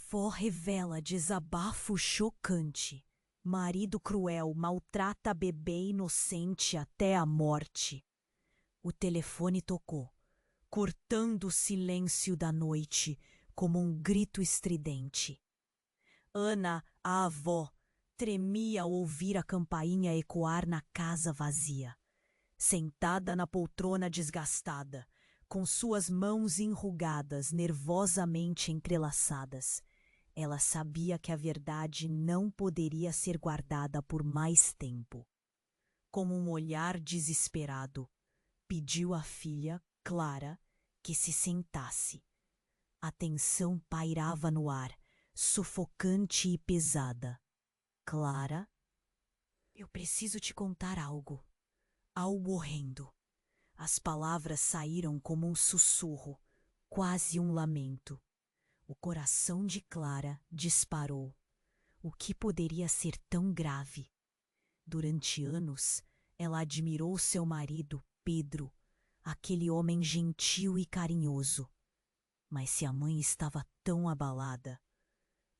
Avó revela desabafo chocante. Marido cruel maltrata bebê inocente até a morte. O telefone tocou, cortando o silêncio da noite como um grito estridente. Ana, a avó, tremia ao ouvir a campainha ecoar na casa vazia. Sentada na poltrona desgastada, com suas mãos enrugadas, nervosamente entrelaçadas, ela sabia que a verdade não poderia ser guardada por mais tempo. Com um olhar desesperado, pediu à filha, Clara, que se sentasse. A tensão pairava no ar, sufocante e pesada. Clara, eu preciso te contar algo. Algo horrendo. As palavras saíram como um sussurro, quase um lamento. O coração de Clara disparou. O que poderia ser tão grave? Durante anos, ela admirou seu marido, Pedro, aquele homem gentil e carinhoso. Mas se a mãe estava tão abalada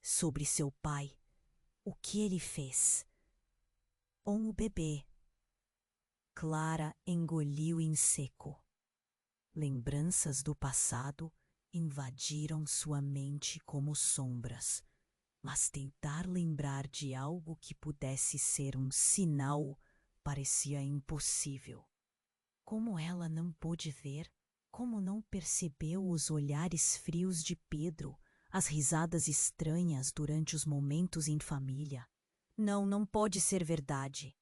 sobre seu pai, o que ele fez? O bebê. Clara engoliu em seco. Lembranças do passado invadiram sua mente como sombras, mas tentar lembrar de algo que pudesse ser um sinal parecia impossível. Como ela não pôde ver? Como não percebeu os olhares frios de Pedro, as risadas estranhas durante os momentos em família? Não pode ser verdade.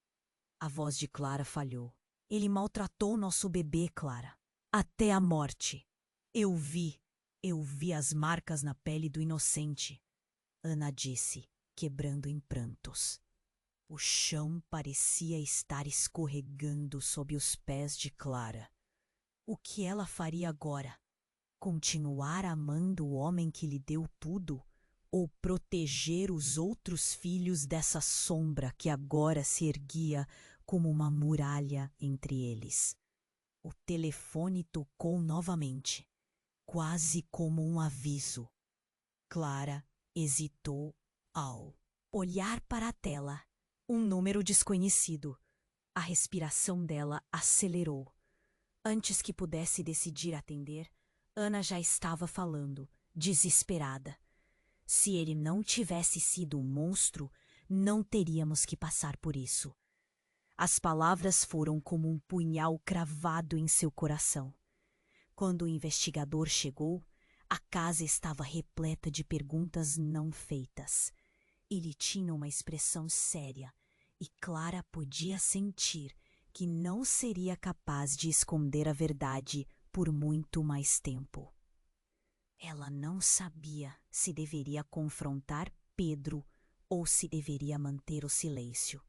A voz de Clara falhou. Ele maltratou nosso bebê, Clara. Até a morte. Eu vi as marcas na pele do inocente. Ana disse, quebrando em prantos. O chão parecia estar escorregando sob os pés de Clara. O que ela faria agora? Continuar amando o homem que lhe deu tudo? Ou proteger os outros filhos dessa sombra que agora se erguia como uma muralha entre eles? O telefone tocou novamente, quase como um aviso. Clara hesitou ao olhar para a tela. Um número desconhecido. A respiração dela acelerou. Antes que pudesse decidir atender, Ana já estava falando, desesperada. Se ele não tivesse sido um monstro, não teríamos que passar por isso. As palavras foram como um punhal cravado em seu coração. Quando o investigador chegou, a casa estava repleta de perguntas não feitas. Ele tinha uma expressão séria e Clara podia sentir que não seria capaz de esconder a verdade por muito mais tempo. Ela não sabia se deveria confrontar Pedro ou se deveria manter o silêncio,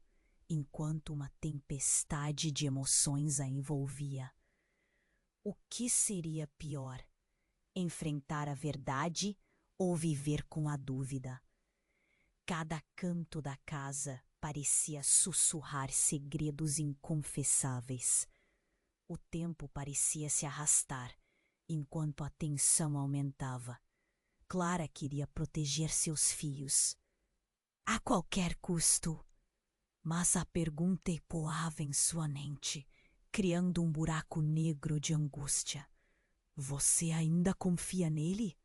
enquanto uma tempestade de emoções a envolvia. O que seria pior? Enfrentar a verdade ou viver com a dúvida? Cada canto da casa parecia sussurrar segredos inconfessáveis. O tempo parecia se arrastar, enquanto a tensão aumentava. Clara queria proteger seus filhos, a qualquer custo. Mas a pergunta ecoava em sua mente, criando um buraco negro de angústia. Você ainda confia nele?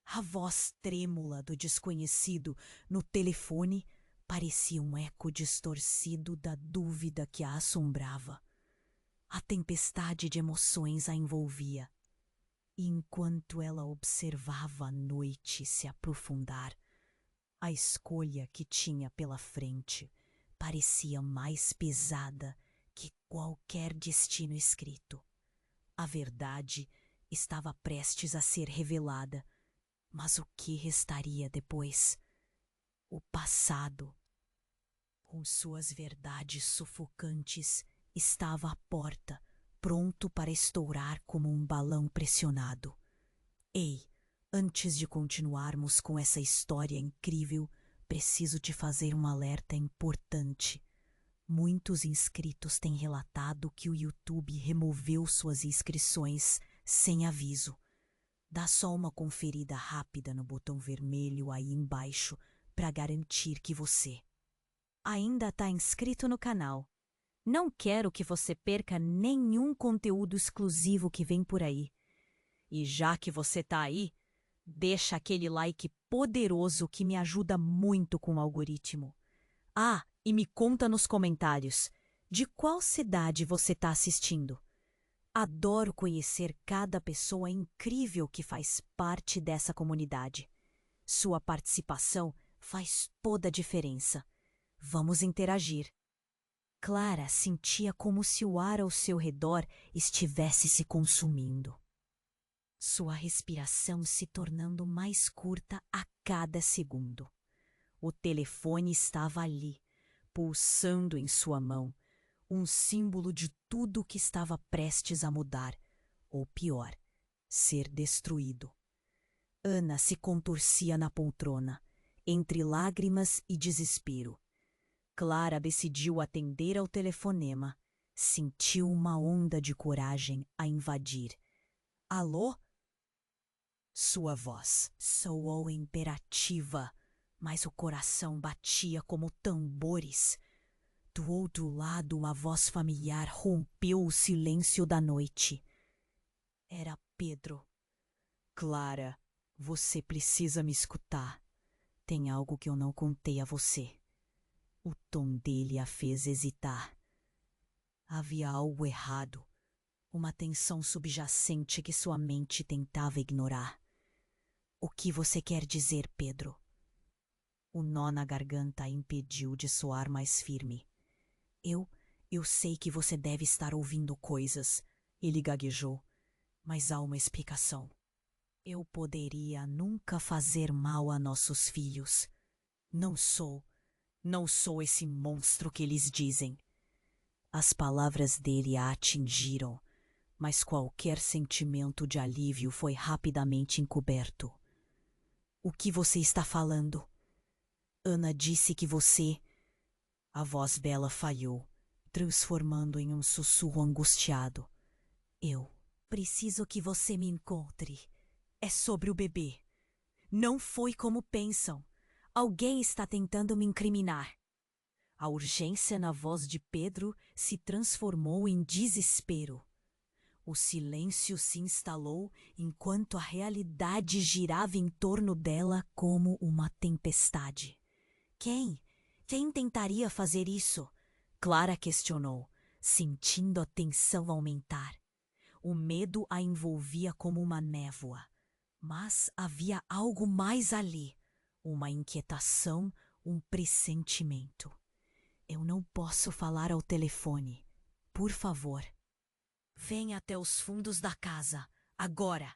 A voz trêmula do desconhecido no telefone parecia um eco distorcido da dúvida que a assombrava. A tempestade de emoções a envolvia. E enquanto ela observava a noite se aprofundar, a escolha que tinha pela frente parecia mais pesada que qualquer destino escrito. A verdade estava prestes a ser revelada, mas o que restaria depois? O passado, com suas verdades sufocantes, estava à porta, pronto para estourar como um balão pressionado. Ei, antes de continuarmos com essa história incrível, preciso te fazer um alerta importante. Muitos inscritos têm relatado que o YouTube removeu suas inscrições sem aviso. Dá só uma conferida rápida no botão vermelho aí embaixo para garantir que você ainda está inscrito no canal. Não quero que você perca nenhum conteúdo exclusivo que vem por aí. E já que você está aí, deixa aquele like poderoso que me ajuda muito com o algoritmo. Ah, e me conta nos comentários de qual cidade você está assistindo. Adoro conhecer cada pessoa incrível que faz parte dessa comunidade. Sua participação faz toda a diferença. Vamos interagir. Clara sentia como se o ar ao seu redor estivesse se consumindo. Sua respiração se tornando mais curta a cada segundo. O telefone estava ali, pulsando em sua mão, um símbolo de tudo o que estava prestes a mudar, ou pior, ser destruído. Ana se contorcia na poltrona, entre lágrimas e desespero. Clara decidiu atender ao telefonema. Sentiu uma onda de coragem a invadir. Alô? Sua voz soou imperativa, mas o coração batia como tambores. Do outro lado, uma voz familiar rompeu o silêncio da noite. Era Pedro. Clara, você precisa me escutar. Tem algo que eu não contei a você. O tom dele a fez hesitar. Havia algo errado, uma tensão subjacente que sua mente tentava ignorar. O que você quer dizer, Pedro? O nó na garganta a impediu de soar mais firme. Eu sei que você deve estar ouvindo coisas, ele gaguejou, mas há uma explicação. Eu poderia nunca fazer mal a nossos filhos. Não sou esse monstro que eles dizem. As palavras dele a atingiram, mas qualquer sentimento de alívio foi rapidamente encoberto. O que você está falando? Ana disse que você... A voz dela falhou, transformando em um sussurro angustiado. Eu preciso que você me encontre. É sobre o bebê. Não foi como pensam. Alguém está tentando me incriminar. A urgência na voz de Pedro se transformou em desespero. O silêncio se instalou enquanto a realidade girava em torno dela como uma tempestade. Quem? Quem tentaria fazer isso? Clara questionou, sentindo a tensão aumentar. O medo a envolvia como uma névoa. Mas havia algo mais ali, uma inquietação, um pressentimento. Eu não posso falar ao telefone. Por favor. Venha até os fundos da casa, agora.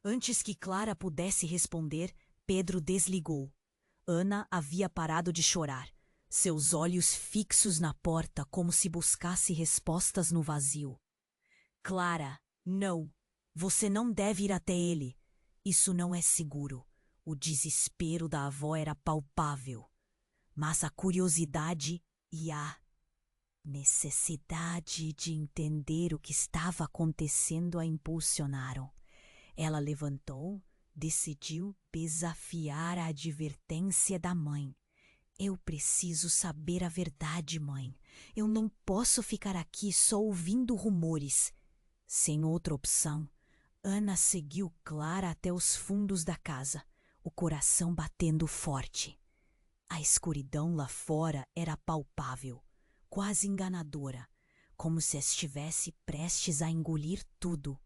Antes que Clara pudesse responder, Pedro desligou. Ana havia parado de chorar, seus olhos fixos na porta como se buscasse respostas no vazio. Clara, não. Você não deve ir até ele. Isso não é seguro. O desespero da avó era palpável. Mas a curiosidade e a necessidade de entender o que estava acontecendo a impulsionaram. Ela levantou, decidiu desafiar a advertência da mãe. Eu preciso saber a verdade, mãe. Eu não posso ficar aqui só ouvindo rumores. Sem outra opção, Ana seguiu Clara até os fundos da casa, o coração batendo forte. A escuridão lá fora era palpável, quase enganadora, como se estivesse prestes a engolir tudo.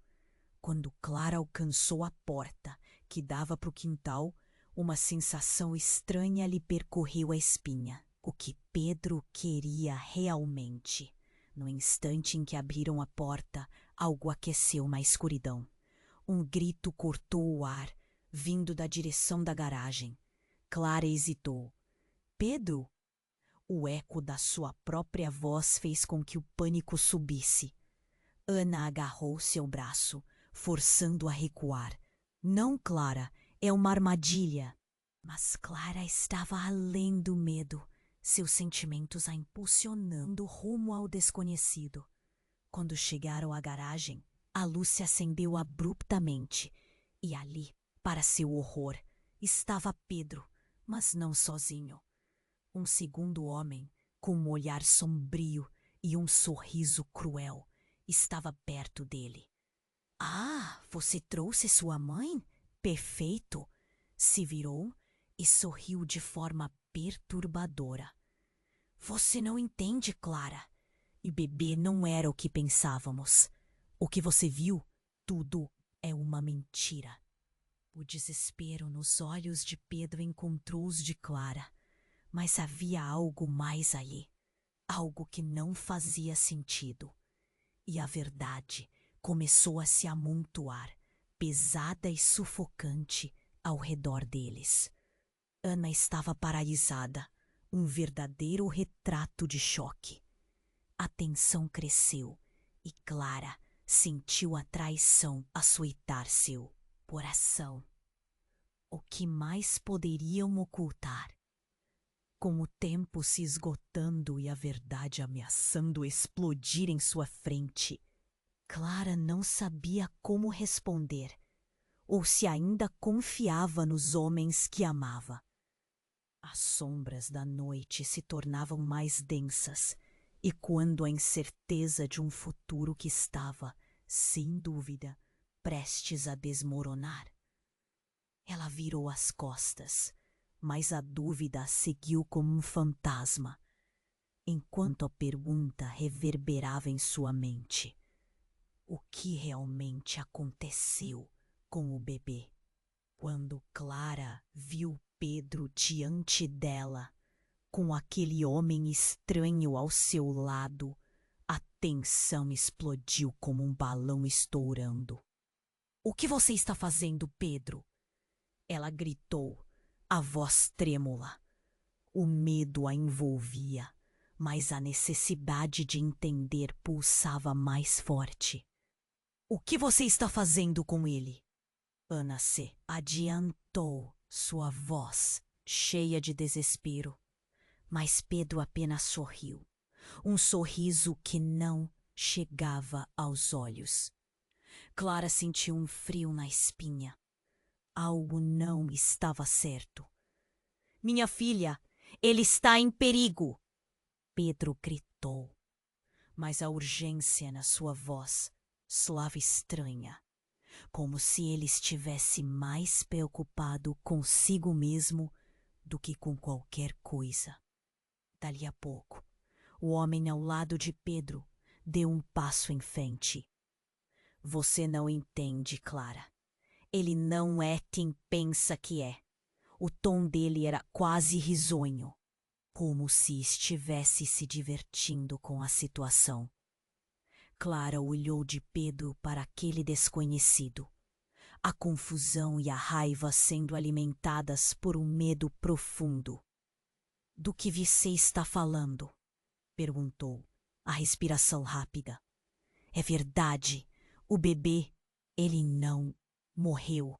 Quando Clara alcançou a porta, que dava para o quintal, uma sensação estranha lhe percorreu a espinha. O que Pedro queria realmente. No instante em que abriram a porta, algo aqueceu na escuridão. Um grito cortou o ar, vindo da direção da garagem. Clara hesitou. Pedro? O eco da sua própria voz fez com que o pânico subisse. Ana agarrou seu braço, forçando-a a recuar. Não, Clara, é uma armadilha. Mas Clara estava além do medo, seus sentimentos a impulsionando rumo ao desconhecido. Quando chegaram à garagem, a luz se acendeu abruptamente E ali, para seu horror, estava Pedro, mas não sozinho. Um segundo homem, com um olhar sombrio e um sorriso cruel, estava perto dele. Ah, você trouxe sua mãe? Perfeito! Se virou e sorriu de forma perturbadora. Você não entende, Clara. E bebê não era o que pensávamos. O que você viu, tudo é uma mentira. O desespero nos olhos de Pedro encontrou os de Clara, mas havia algo mais ali, algo que não fazia sentido. E a verdade começou a se amontoar, pesada e sufocante, ao redor deles. Ana estava paralisada, um verdadeiro retrato de choque. A tensão cresceu e Clara sentiu a traição açoitar seu coração. O que mais poderiam ocultar? Com o tempo se esgotando e a verdade ameaçando explodir em sua frente, Clara não sabia como responder, ou se ainda confiava nos homens que amava. As sombras da noite se tornavam mais densas, e quando a incerteza de um futuro que estava, sem dúvida, prestes a desmoronar. Ela virou as costas, mas a dúvida a seguiu como um fantasma, enquanto a pergunta reverberava em sua mente. O que realmente aconteceu com o bebê? Quando Clara viu Pedro diante dela, com aquele homem estranho ao seu lado, a tensão explodiu como um balão estourando. O que você está fazendo, Pedro? Ela gritou, a voz trêmula. O medo a envolvia, mas a necessidade de entender pulsava mais forte. O que você está fazendo com ele? Ana se adiantou, sua voz cheia de desespero. Mas Pedro apenas sorriu, um sorriso que não chegava aos olhos. Clara sentiu um frio na espinha. Algo não estava certo. Minha filha, ele está em perigo! Pedro gritou, mas a urgência na sua voz soava estranha, como se ele estivesse mais preocupado consigo mesmo do que com qualquer coisa. Dali a pouco, o homem ao lado de Pedro deu um passo em frente. Você não entende, Clara. Ele não é quem pensa que é. O tom dele era quase risonho, como se estivesse se divertindo com a situação. Clara olhou de Pedro para aquele desconhecido, a confusão e a raiva sendo alimentadas por um medo profundo. Do que você está falando? Perguntou, a respiração rápida. É verdade, o bebê, ele não morreu.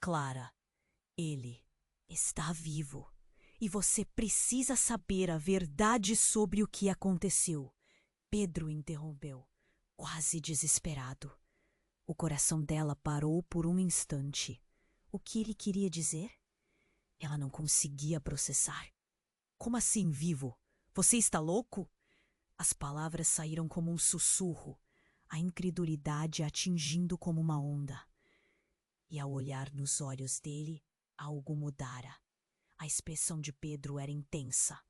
Clara, ele está vivo. E você precisa saber a verdade sobre o que aconteceu. Pedro interrompeu, quase desesperado. O coração dela parou por um instante. O que ele queria dizer? Ela não conseguia processar. Como assim vivo? Você está louco? As palavras saíram como um sussurro, a incredulidade atingindo como uma onda. E ao olhar nos olhos dele, algo mudara. A expressão de Pedro era intensa,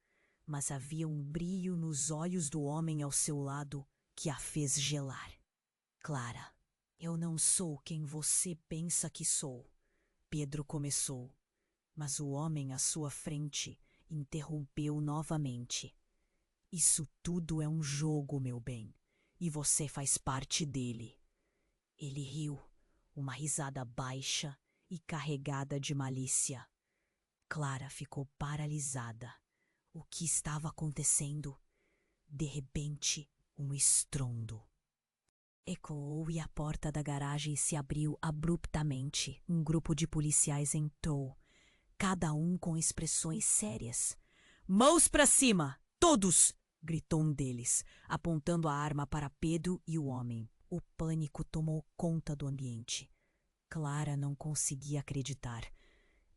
mas havia um brilho nos olhos do homem ao seu lado que a fez gelar. Clara, eu não sou quem você pensa que sou, Pedro começou, mas o homem à sua frente interrompeu novamente. Isso tudo é um jogo, meu bem, e você faz parte dele. Ele riu, uma risada baixa e carregada de malícia. Clara ficou paralisada. O que estava acontecendo? De repente, um estrondo ecoou e a porta da garagem se abriu abruptamente. Um grupo de policiais entrou, cada um com expressões sérias. Mãos para cima! Todos! Gritou um deles, apontando a arma para Pedro e o homem. O pânico tomou conta do ambiente. Clara não conseguia acreditar.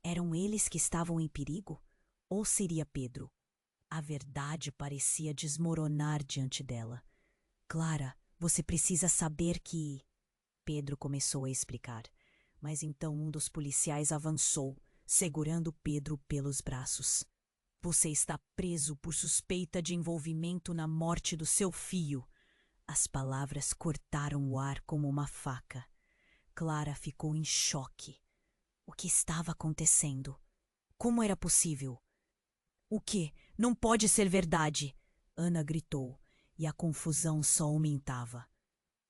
Eram eles que estavam em perigo? Ou seria Pedro? A verdade parecia desmoronar diante dela. Clara, você precisa saber que... Pedro começou a explicar, mas então um dos policiais avançou, segurando Pedro pelos braços. Você está preso por suspeita de envolvimento na morte do seu filho. As palavras cortaram o ar como uma faca. Clara ficou em choque. O que estava acontecendo? Como era possível? O que? Não pode ser verdade! Ana gritou, e a confusão só aumentava.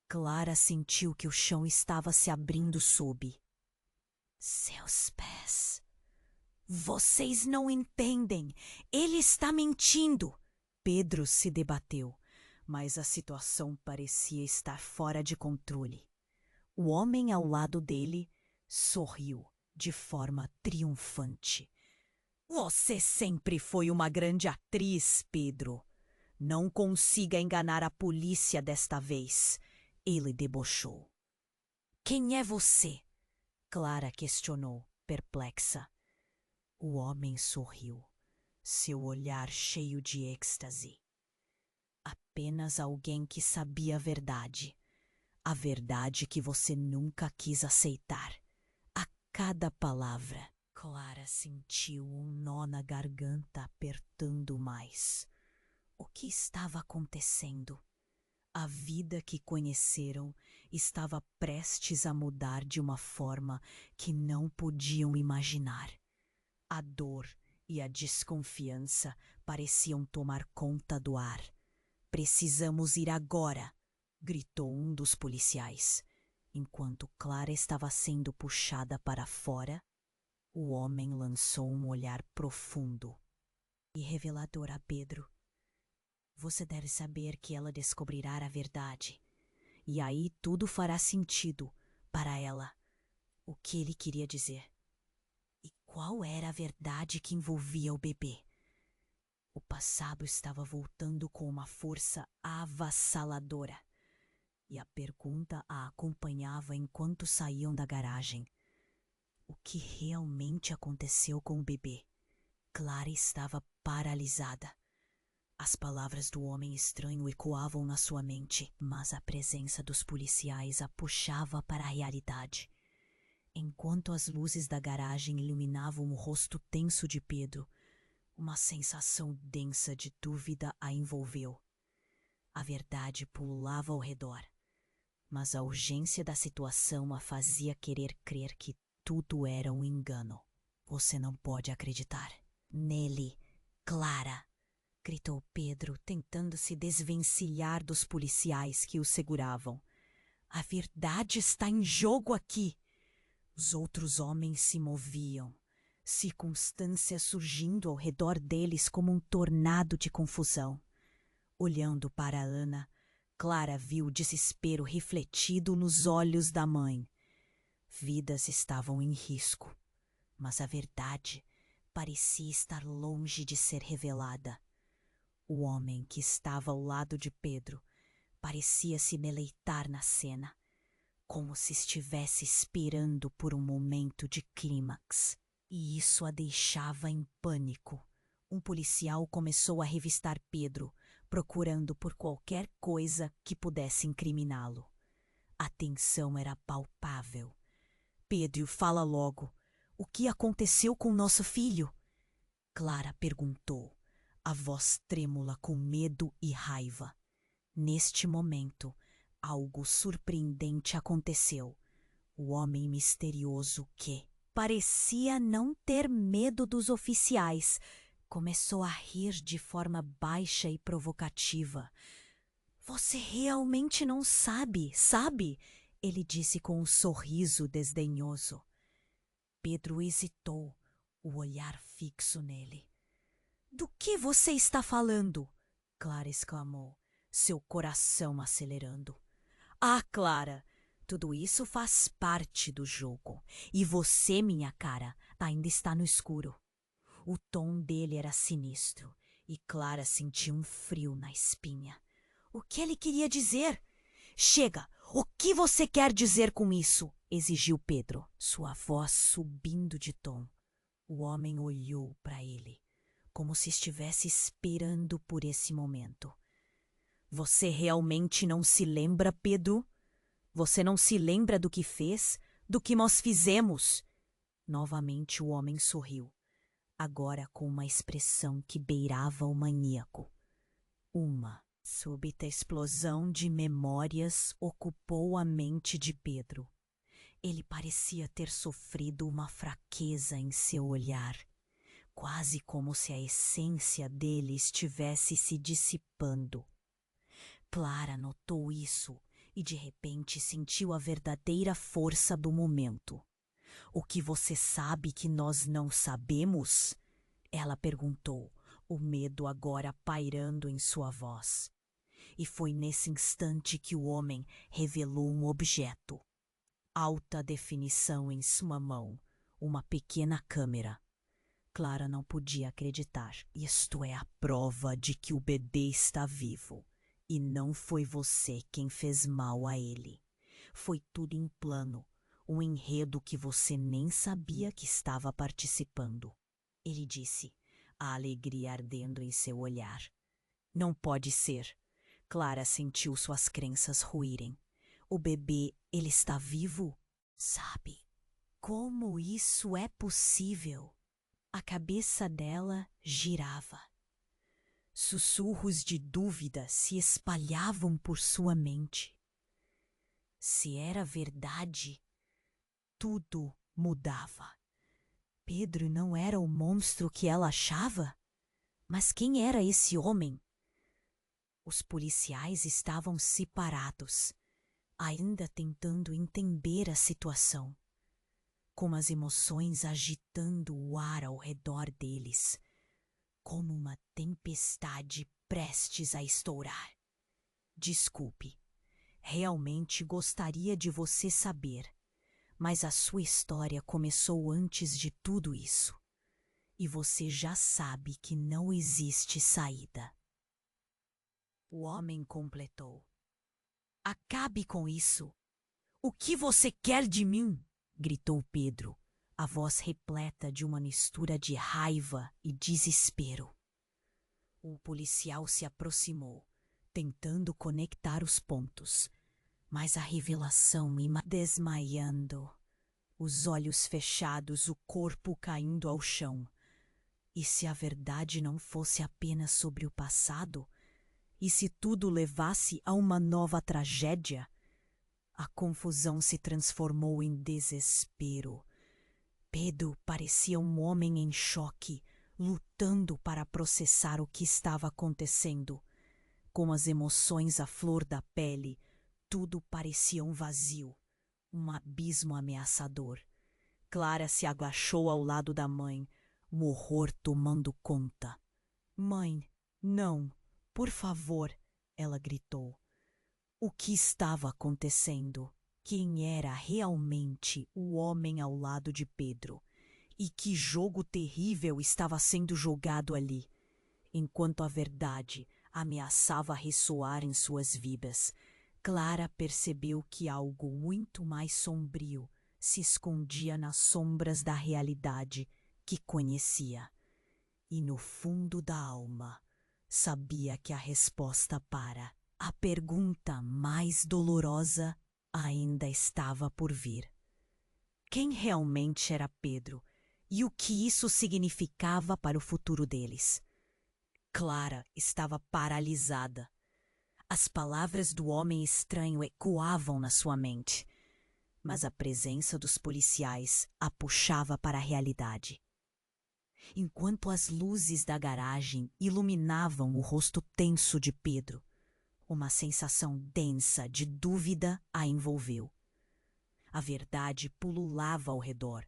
Clara sentiu que o chão estava se abrindo sob seus pés. Vocês não entendem! Ele está mentindo! Pedro se debateu, mas a situação parecia estar fora de controle. O homem ao lado dele sorriu de forma triunfante. Você sempre foi uma grande atriz, Pedro. Não consiga enganar a polícia desta vez. Ele debochou. Quem é você? Clara questionou, perplexa. O homem sorriu, seu olhar cheio de êxtase. Apenas alguém que sabia a verdade. A verdade que você nunca quis aceitar. A cada palavra, Clara sentiu um nó na garganta apertando mais. O que estava acontecendo? A vida que conheceram estava prestes a mudar de uma forma que não podiam imaginar. A dor e a desconfiança pareciam tomar conta do ar. Precisamos ir agora, gritou um dos policiais. Enquanto Clara estava sendo puxada para fora, o homem lançou um olhar profundo e revelador a Pedro. Você deve saber que ela descobrirá a verdade. E aí tudo fará sentido para ela. O que ele queria dizer? E qual era a verdade que envolvia o bebê? O passado estava voltando com uma força avassaladora. E a pergunta a acompanhava enquanto saíam da garagem. O que realmente aconteceu com o bebê? Clara estava paralisada. As palavras do homem estranho ecoavam na sua mente, mas a presença dos policiais a puxava para a realidade. Enquanto as luzes da garagem iluminavam o rosto tenso de Pedro, uma sensação densa de dúvida a envolveu. A verdade pululava ao redor, mas a urgência da situação a fazia querer crer que tudo era um engano. Você não pode acreditar nele, Clara! Gritou Pedro, tentando se desvencilhar dos policiais que o seguravam. A verdade está em jogo aqui. Os outros homens se moviam, circunstâncias surgindo ao redor deles como um tornado de confusão. Olhando para Ana, Clara viu o desespero refletido nos olhos da mãe. Vidas estavam em risco, mas a verdade parecia estar longe de ser revelada. O homem que estava ao lado de Pedro parecia se deleitar na cena, como se estivesse esperando por um momento de clímax. E isso a deixava em pânico. Um policial começou a revistar Pedro, procurando por qualquer coisa que pudesse incriminá-lo. A tensão era palpável. Pedro, fala logo. O que aconteceu com nosso filho? Clara perguntou, a voz trêmula com medo e raiva. Neste momento, algo surpreendente aconteceu. O homem misterioso que parecia não ter medo dos oficiais começou a rir de forma baixa e provocativa. Você realmente não sabe, sabe? Ele disse com um sorriso desdenhoso. Pedro hesitou, o olhar fixo nele. Do que você está falando? Clara exclamou, seu coração acelerando. Ah, Clara, tudo isso faz parte do jogo. E você, minha cara, ainda está no escuro. O tom dele era sinistro e Clara sentiu um frio na espinha. O que ele queria dizer? Chega! O que você quer dizer com isso? Exigiu Pedro, sua voz subindo de tom. O homem olhou para ele, como se estivesse esperando por esse momento. Você realmente não se lembra, Pedro? Você não se lembra do que fez, do que nós fizemos? Novamente o homem sorriu, agora com uma expressão que beirava o maníaco. Uma súbita explosão de memórias ocupou a mente de Pedro. Ele parecia ter sofrido uma fraqueza em seu olhar, quase como se a essência dele estivesse se dissipando. Clara notou isso e de repente sentiu a verdadeira força do momento. O que você sabe que nós não sabemos? Ela perguntou, o medo agora pairando em sua voz. E foi nesse instante que o homem revelou um objeto. Alta definição em sua mão, uma pequena câmera. Clara não podia acreditar. Isto é a prova de que o bebê está vivo. E não foi você quem fez mal a ele. Foi tudo em plano, um enredo que você nem sabia que estava participando. Ele disse, a alegria ardendo em seu olhar. Não pode ser. Clara sentiu suas crenças ruírem. O bebê, ele está vivo? Sabe, como isso é possível? A cabeça dela girava. Sussurros de dúvida se espalhavam por sua mente. Se era verdade, tudo mudava. Pedro não era o monstro que ela achava? Mas quem era esse homem? Os policiais estavam separados, ainda tentando entender a situação, com as emoções agitando o ar ao redor deles, como uma tempestade prestes a estourar. Desculpe, realmente gostaria de você saber, mas a sua história começou antes de tudo isso. E você já sabe que não existe saída. O homem completou. Acabe com isso. O que você quer de mim? Gritou Pedro, a voz repleta de uma mistura de raiva e desespero. O policial se aproximou, tentando conectar os pontos, mas a revelação ia desmaiando. Os olhos fechados, o corpo caindo ao chão. E se a verdade não fosse apenas sobre o passado? E se tudo levasse a uma nova tragédia? A confusão se transformou em desespero. Pedro parecia um homem em choque, lutando para processar o que estava acontecendo. Com as emoções à flor da pele, tudo parecia um vazio, um abismo ameaçador. Clara se agachou ao lado da mãe, um horror tomando conta. Mãe, não, por favor, ela gritou. O que estava acontecendo? Quem era realmente o homem ao lado de Pedro? E que jogo terrível estava sendo jogado ali? Enquanto a verdade ameaçava ressoar em suas vidas, Clara percebeu que algo muito mais sombrio se escondia nas sombras da realidade que conhecia. E no fundo da alma, sabia que a resposta para a pergunta mais dolorosa ainda estava por vir. Quem realmente era Pedro e o que isso significava para o futuro deles? Clara estava paralisada. As palavras do homem estranho ecoavam na sua mente, mas a presença dos policiais a puxava para a realidade. Enquanto as luzes da garagem iluminavam o rosto tenso de Pedro, uma sensação densa de dúvida a envolveu. A verdade pululava ao redor,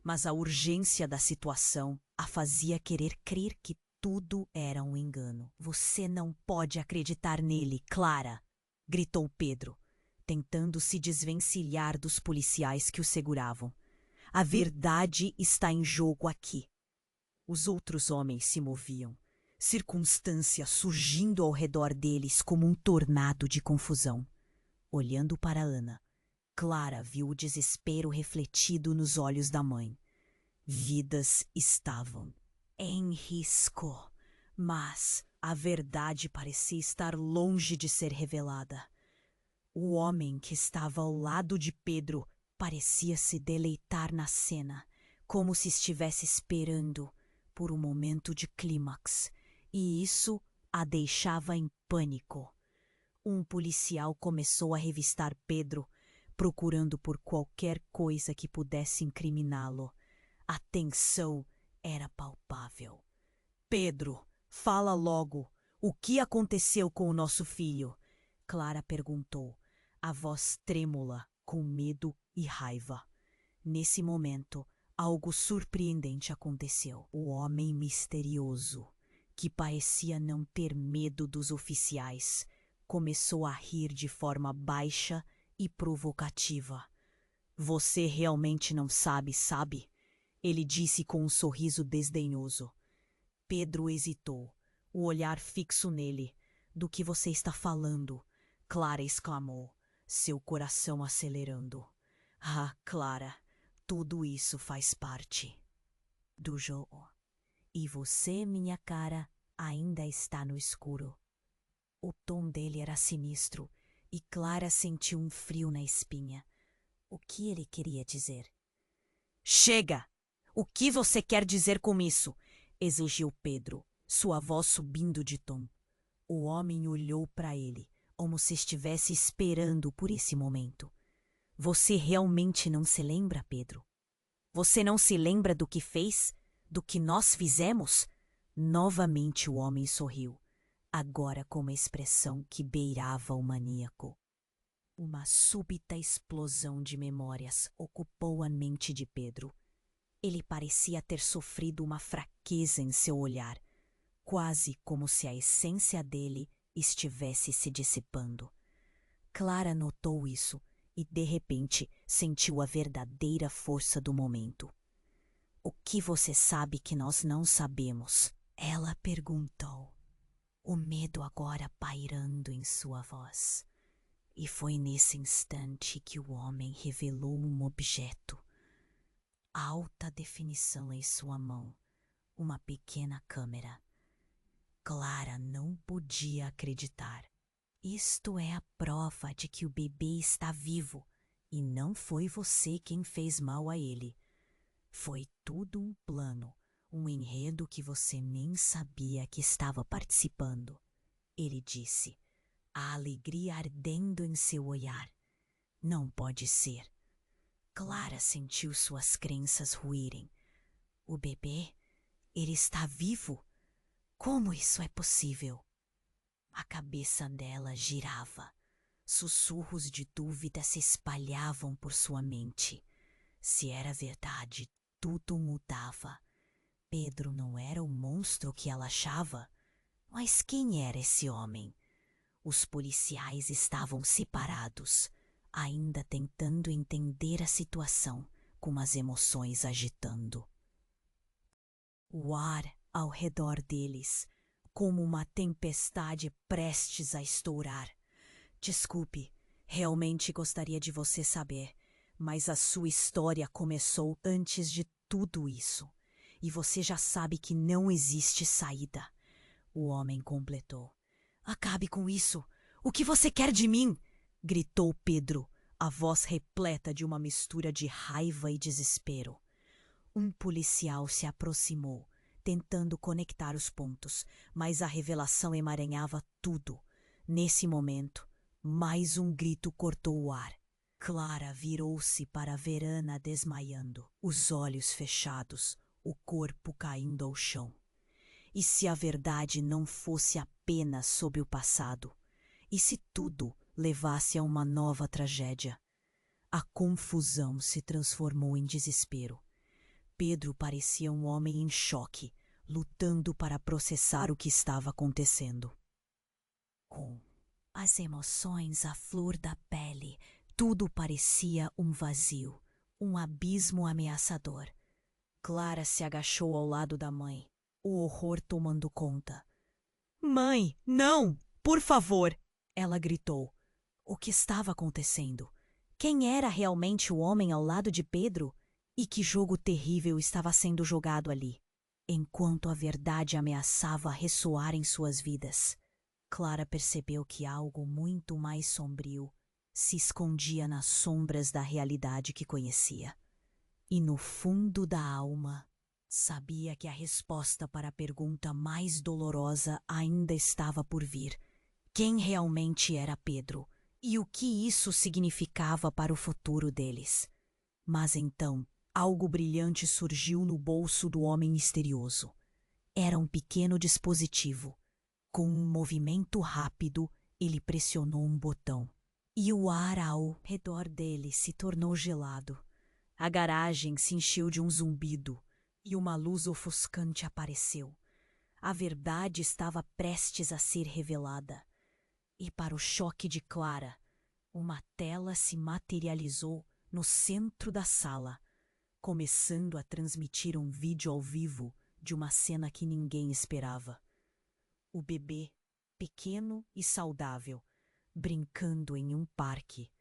mas a urgência da situação a fazia querer crer que tudo era um engano. Você não pode acreditar nele, Clara! Gritou Pedro, tentando se desvencilhar dos policiais que o seguravam. A verdade está em jogo aqui. Os outros homens se moviam, circunstância surgindo ao redor deles como um tornado de confusão. Olhando para Ana, Clara viu o desespero refletido nos olhos da mãe. Vidas estavam em risco, mas a verdade parecia estar longe de ser revelada. O homem que estava ao lado de Pedro parecia se deleitar na cena, como se estivesse esperando por um momento de clímax, e isso a deixava em pânico. Um policial começou a revistar Pedro, procurando por qualquer coisa que pudesse incriminá-lo. A tensão era palpável. Pedro, fala logo. O que aconteceu com o nosso filho? Clara perguntou, a voz trêmula, com medo e raiva. Nesse momento, algo surpreendente aconteceu. O homem misterioso, que parecia não ter medo dos oficiais, começou a rir de forma baixa e provocativa. Você realmente não sabe, sabe? Ele disse com um sorriso desdenhoso. Pedro hesitou, o olhar fixo nele. Do que você está falando? Clara exclamou, seu coração acelerando. Ah, Clara, tudo isso faz parte do jogo. E você, minha cara, ainda está no escuro. O tom dele era sinistro e Clara sentiu um frio na espinha. O que ele queria dizer? Chega! O que você quer dizer com isso? Exigiu Pedro, sua voz subindo de tom. O homem olhou para ele, como se estivesse esperando por esse momento. Você realmente não se lembra, Pedro? Você não se lembra do que fez? Do que nós fizemos? Novamente o homem sorriu, agora com uma expressão que beirava o maníaco. Uma súbita explosão de memórias ocupou a mente de Pedro. Ele parecia ter sofrido uma fraqueza em seu olhar, quase como se a essência dele estivesse se dissipando. Clara notou isso e, de repente, sentiu a verdadeira força do momento. O que você sabe que nós não sabemos? Ela perguntou, o medo agora pairando em sua voz. E foi nesse instante que o homem revelou um objeto. Alta definição em sua mão, uma pequena câmera. Clara não podia acreditar. Isto é a prova de que o bebê está vivo e não foi você quem fez mal a ele. Foi tudo um plano, um enredo que você nem sabia que estava participando. Ele disse, a alegria ardendo em seu olhar. Não pode ser. Clara sentiu suas crenças ruírem. O bebê, ele está vivo? Como isso é possível? A cabeça dela girava. Sussurros de dúvida se espalhavam por sua mente. Se era verdade, tudo mudava. Pedro não era o monstro que ela achava. Mas quem era esse homem? Os policiais estavam separados, ainda tentando entender a situação, com as emoções agitando. O ar ao redor deles, como uma tempestade prestes a estourar. Desculpe, realmente gostaria de você saber, mas a sua história começou antes de tudo isso. E você já sabe que não existe saída. O homem completou. Acabe com isso! O que você quer de mim? Gritou Pedro, a voz repleta de uma mistura de raiva e desespero. Um policial se aproximou, tentando conectar os pontos, mas a revelação emaranhava tudo. Nesse momento, mais um grito cortou o ar. Clara virou-se para ver Ana desmaiando, os olhos fechados, o corpo caindo ao chão. E se a verdade não fosse apenas sobre o passado? E se tudo levasse a uma nova tragédia? A confusão se transformou em desespero. Pedro parecia um homem em choque, lutando para processar o que estava acontecendo. Com as emoções à flor da pele, tudo parecia um vazio, um abismo ameaçador. Clara se agachou ao lado da mãe, o horror tomando conta. Mãe, não! Por favor! Ela gritou. O que estava acontecendo? Quem era realmente o homem ao lado de Pedro? E que jogo terrível estava sendo jogado ali? Enquanto a verdade ameaçava ressoar em suas vidas, Clara percebeu que algo muito mais sombrio se escondia nas sombras da realidade que conhecia. E no fundo da alma, sabia que a resposta para a pergunta mais dolorosa ainda estava por vir. Quem realmente era Pedro? E o que isso significava para o futuro deles? Mas então, algo brilhante surgiu no bolso do homem misterioso. Era um pequeno dispositivo. Com um movimento rápido, ele pressionou um botão. E o ar ao redor dele se tornou gelado. A garagem se encheu de um zumbido e uma luz ofuscante apareceu. A verdade estava prestes a ser revelada. E para o choque de Clara, uma tela se materializou no centro da sala, começando a transmitir um vídeo ao vivo de uma cena que ninguém esperava. O bebê, pequeno e saudável, brincando em um parque,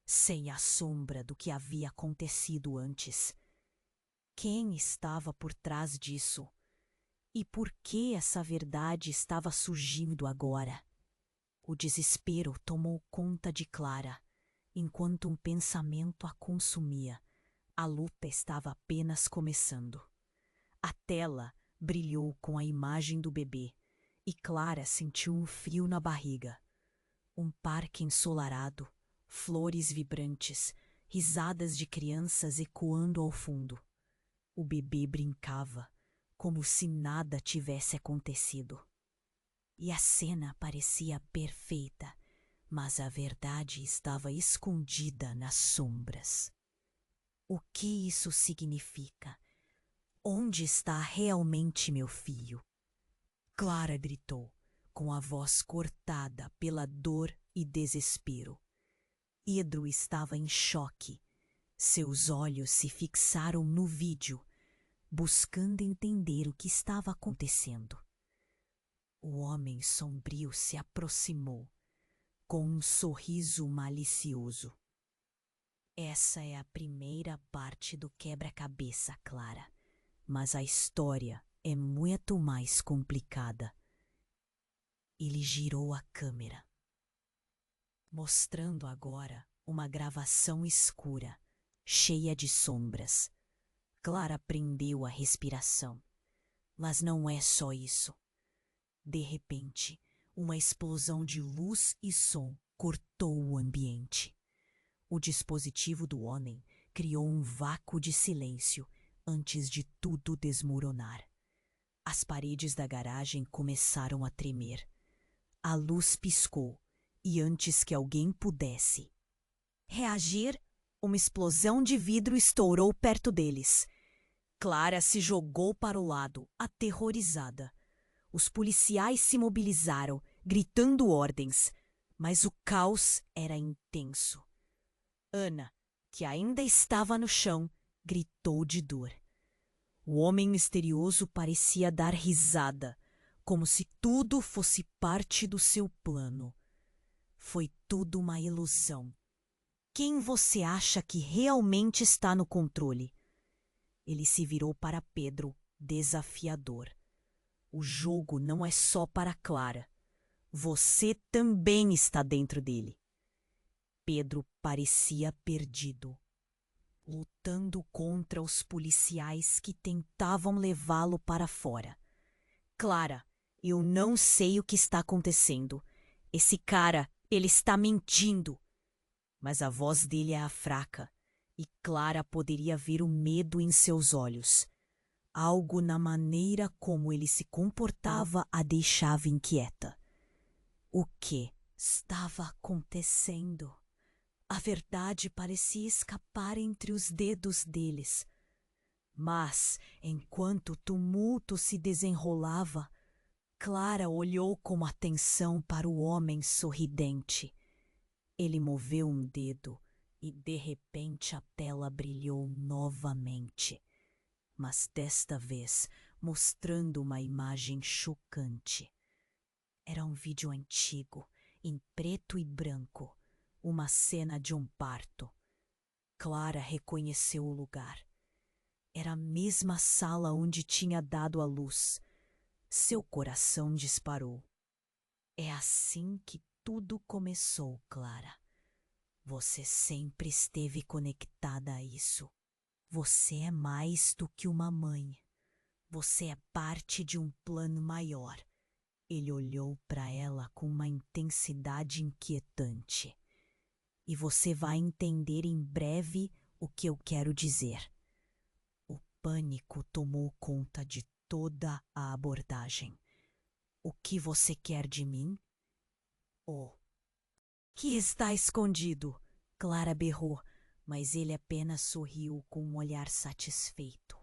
sem a sombra do que havia acontecido antes. Quem estava por trás disso? E por que essa verdade estava surgindo agora? O desespero tomou conta de Clara, enquanto um pensamento a consumia. A luta estava apenas começando. A tela brilhou com a imagem do bebê e Clara sentiu um frio na barriga. Um parque ensolarado, flores vibrantes, risadas de crianças ecoando ao fundo. O bebê brincava, como se nada tivesse acontecido. E a cena parecia perfeita, mas a verdade estava escondida nas sombras. O que isso significa? Onde está realmente meu filho? Clara gritou, com a voz cortada pela dor e desespero. Pedro estava em choque. Seus olhos se fixaram no vídeo, buscando entender o que estava acontecendo. O homem sombrio se aproximou, com um sorriso malicioso. Essa é a primeira parte do quebra-cabeça, Clara, mas a história é muito mais complicada. Ele girou a câmera, mostrando agora uma gravação escura, cheia de sombras. Clara prendeu a respiração. Mas não é só isso. De repente, uma explosão de luz e som cortou o ambiente. O dispositivo do homem criou um vácuo de silêncio antes de tudo desmoronar. As paredes da garagem começaram a tremer. A luz piscou e antes que alguém pudesse reagir, uma explosão de vidro estourou perto deles. Clara se jogou para o lado, aterrorizada. Os policiais se mobilizaram, gritando ordens, mas o caos era intenso. Ana, que ainda estava no chão, gritou de dor. O homem misterioso parecia dar risada, como se tudo fosse parte do seu plano. Foi tudo uma ilusão. Quem você acha que realmente está no controle? Ele se virou para Pedro, desafiador. O jogo não é só para Clara. Você também está dentro dele. Pedro parecia perdido, lutando contra os policiais que tentavam levá-lo para fora. Clara, eu não sei o que está acontecendo. Esse cara, ele está mentindo. Mas a voz dele é fraca, e Clara poderia ver o medo em seus olhos. Algo na maneira como ele se comportava a deixava inquieta. O que estava acontecendo? A verdade parecia escapar entre os dedos deles. Mas, enquanto o tumulto se desenrolava, Clara olhou com atenção para o homem sorridente. Ele moveu um dedo e, de repente, a tela brilhou novamente, mas desta vez mostrando uma imagem chocante. Era um vídeo antigo, em preto e branco, uma cena de um parto. Clara reconheceu o lugar. Era a mesma sala onde tinha dado à luz. Seu coração disparou. É assim que tudo começou, Clara. Você sempre esteve conectada a isso. Você é mais do que uma mãe. Você é parte de um plano maior. Ele olhou para ela com uma intensidade inquietante. E você vai entender em breve o que eu quero dizer. O pânico tomou conta de toda a abordagem. O que você quer de mim? Oh, que está escondido? Clara berrou, mas ele apenas sorriu com um olhar satisfeito.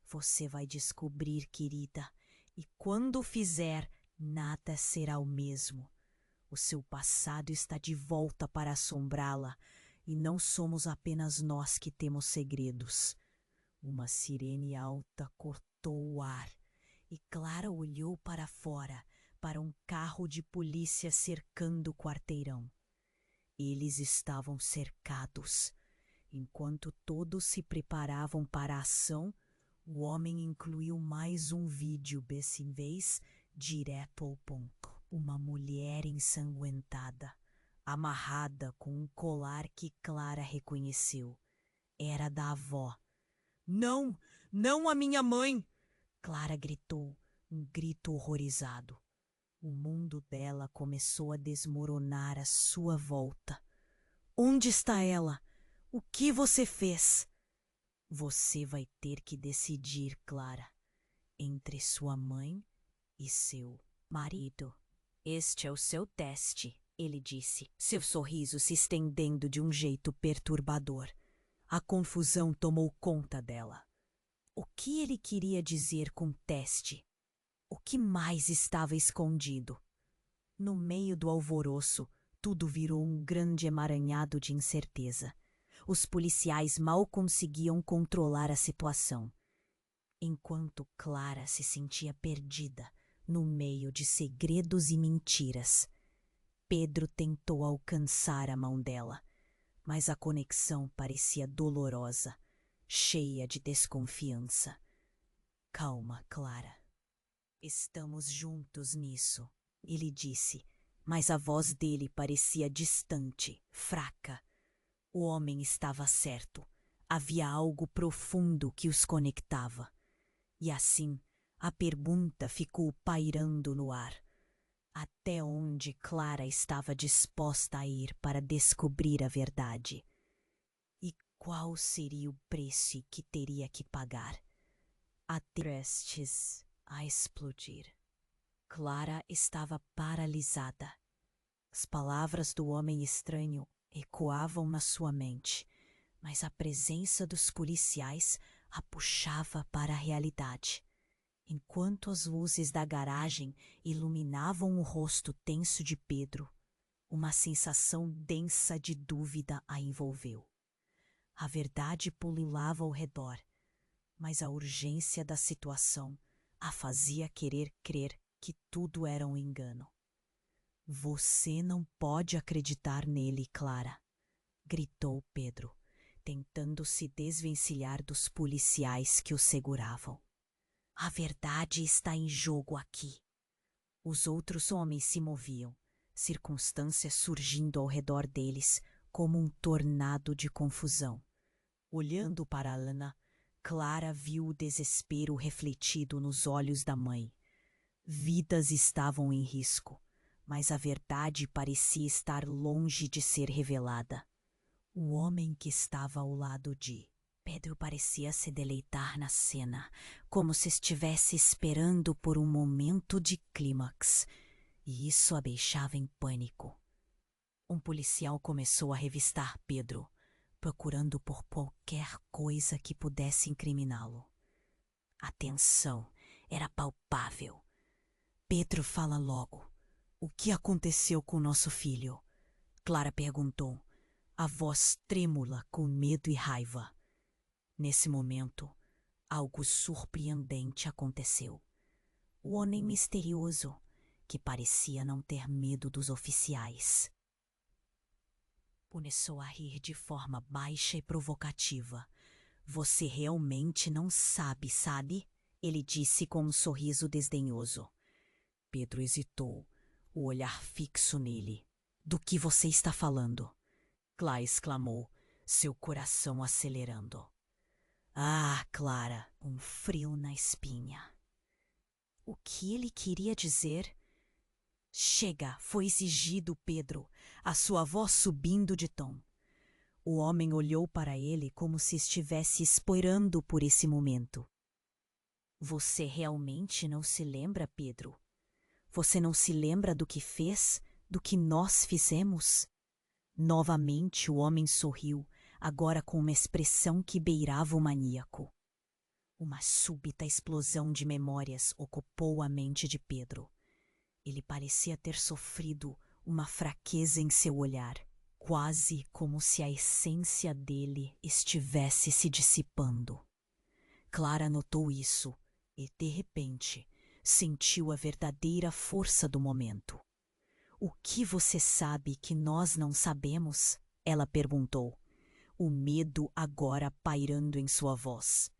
Você vai descobrir, querida, e quando fizer, nada será o mesmo. O seu passado está de volta para assombrá-la, e não somos apenas nós que temos segredos. Uma sirene alta cortou o ar, e Clara olhou para fora, para um carro de polícia cercando o quarteirão. Eles estavam cercados. Enquanto todos se preparavam para a ação, o homem incluiu mais um vídeo, dessa vez direto ao ponto. Uma mulher ensanguentada, amarrada com um colar que Clara reconheceu. Era da avó. Não, não a minha mãe! Clara gritou, um grito horrorizado. O mundo dela começou a desmoronar à sua volta. Onde está ela? O que você fez? Você vai ter que decidir, Clara, entre sua mãe e seu marido. Este é o seu teste, ele disse, seu sorriso se estendendo de um jeito perturbador. A confusão tomou conta dela. O que ele queria dizer com teste? O que mais estava escondido? No meio do alvoroço, tudo virou um grande emaranhado de incerteza. Os policiais mal conseguiam controlar a situação. Enquanto Clara se sentia perdida no meio de segredos e mentiras, Pedro tentou alcançar a mão dela, mas a conexão parecia dolorosa, cheia de desconfiança. Calma, Clara. Estamos juntos nisso, ele disse, mas a voz dele parecia distante, fraca. O homem estava certo. Havia algo profundo que os conectava. E assim, a pergunta ficou pairando no ar. Até onde Clara estava disposta a ir para descobrir a verdade? E qual seria o preço que teria que pagar? Até prestes a explodir. Clara estava paralisada. As palavras do homem estranho ecoavam na sua mente, mas a presença dos policiais a puxava para a realidade. Enquanto as luzes da garagem iluminavam o rosto tenso de Pedro, uma sensação densa de dúvida a envolveu. A verdade pululava ao redor, mas a urgência da situação a fazia querer crer que tudo era um engano. Você não pode acreditar nele, Clara, gritou Pedro, tentando se desvencilhar dos policiais que o seguravam. A verdade está em jogo aqui. Os outros homens se moviam, circunstâncias surgindo ao redor deles como um tornado de confusão. Olhando para Ana, Clara viu o desespero refletido nos olhos da mãe. Vidas estavam em risco, mas a verdade parecia estar longe de ser revelada. O homem que estava ao lado de Pedro parecia se deleitar na cena, como se estivesse esperando por um momento de clímax, e isso a deixava em pânico. Um policial começou a revistar Pedro, procurando por qualquer coisa que pudesse incriminá-lo. A tensão era palpável. Pedro, fala logo. O que aconteceu com nosso filho? Clara perguntou, a voz trêmula com medo e raiva. Nesse momento, algo surpreendente aconteceu. O homem misterioso, que parecia não ter medo dos oficiais, Começou a rir de forma baixa e provocativa. Você realmente não sabe, sabe? Ele disse com um sorriso desdenhoso. Pedro hesitou, o olhar fixo nele. Do que você está falando? Clara exclamou, seu coração acelerando. Ah, Clara, um frio na espinha. O que ele queria dizer? Chega, foi exigido Pedro, a sua voz subindo de tom. O homem olhou para ele como se estivesse esperando por esse momento. Você realmente não se lembra, Pedro? Você não se lembra do que fez, do que nós fizemos? Novamente o homem sorriu, agora com uma expressão que beirava o maníaco. Uma súbita explosão de memórias ocupou a mente de Pedro. Ele parecia ter sofrido uma fraqueza em seu olhar, quase como se a essência dele estivesse se dissipando. Clara notou isso e, de repente, sentiu a verdadeira força do momento. O que você sabe que nós não sabemos? Ela perguntou, o medo agora pairando em sua voz.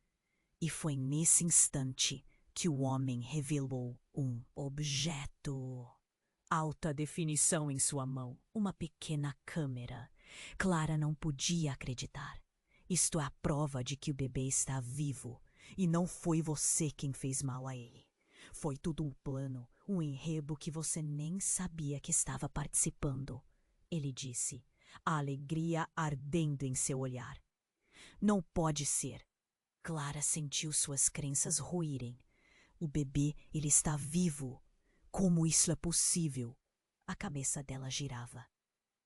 E foi nesse instante que o homem revelou um objeto. Alta definição em sua mão, uma pequena câmera. Clara não podia acreditar. Isto é a prova de que o bebê está vivo e não foi você quem fez mal a ele. Foi tudo um plano, um enredo que você nem sabia que estava participando, ele disse, a alegria ardendo em seu olhar. Não pode ser. Clara sentiu suas crenças ruírem. O bebê, ele está vivo. Como isso é possível? A cabeça dela girava.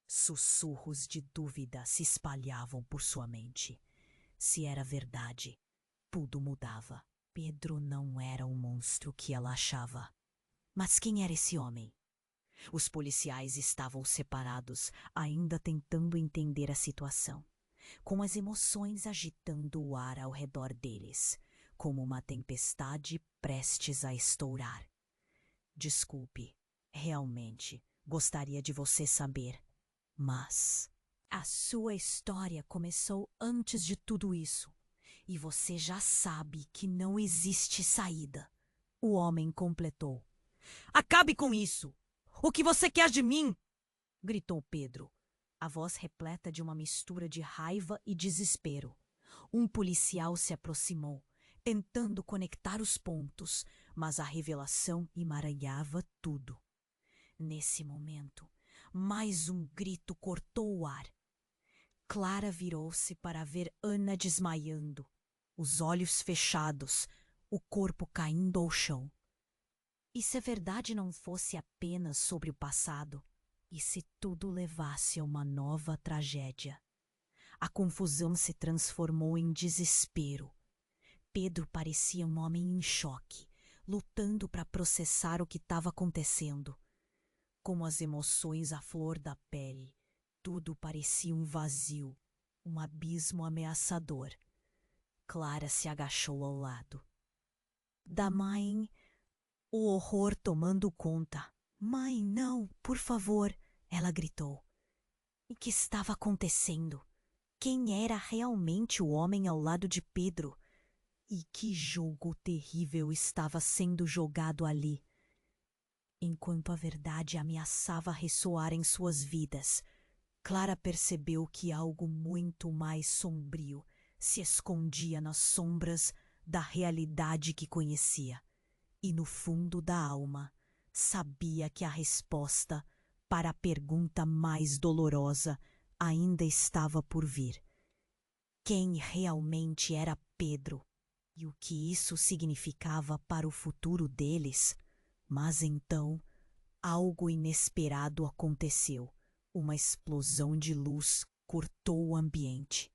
Sussurros de dúvida se espalhavam por sua mente. Se era verdade, tudo mudava. Pedro não era o monstro que ela achava. Mas quem era esse homem? Os policiais estavam separados, ainda tentando entender a situação, com as emoções agitando o ar ao redor deles, como uma tempestade prestes a estourar. Desculpe, realmente gostaria de você saber, mas a sua história começou antes de tudo isso, e você já sabe que não existe saída. O homem completou. Acabe com isso! O que você quer de mim? Gritou Pedro, a voz repleta de uma mistura de raiva e desespero. Um policial se aproximou, tentando conectar os pontos, mas a revelação emaranhava tudo. Nesse momento, mais um grito cortou o ar. Clara virou-se para ver Ana desmaiando, os olhos fechados, o corpo caindo ao chão. E se a verdade não fosse apenas sobre o passado? E se tudo levasse a uma nova tragédia? A confusão se transformou em desespero. Pedro parecia um homem em choque, lutando para processar o que estava acontecendo. Com as emoções à flor da pele, tudo parecia um vazio, um abismo ameaçador. Clara se agachou ao lado da mãe, o horror tomando conta. Mãe, não, por favor, ela gritou. O que estava acontecendo? Quem era realmente o homem ao lado de Pedro? E que jogo terrível estava sendo jogado ali? Enquanto a verdade ameaçava ressoar em suas vidas, Clara percebeu que algo muito mais sombrio se escondia nas sombras da realidade que conhecia. E no fundo da alma, sabia que a resposta para a pergunta mais dolorosa ainda estava por vir. Quem realmente era Pedro? E o que isso significava para o futuro deles? Mas então, algo inesperado aconteceu. Uma explosão de luz cortou o ambiente.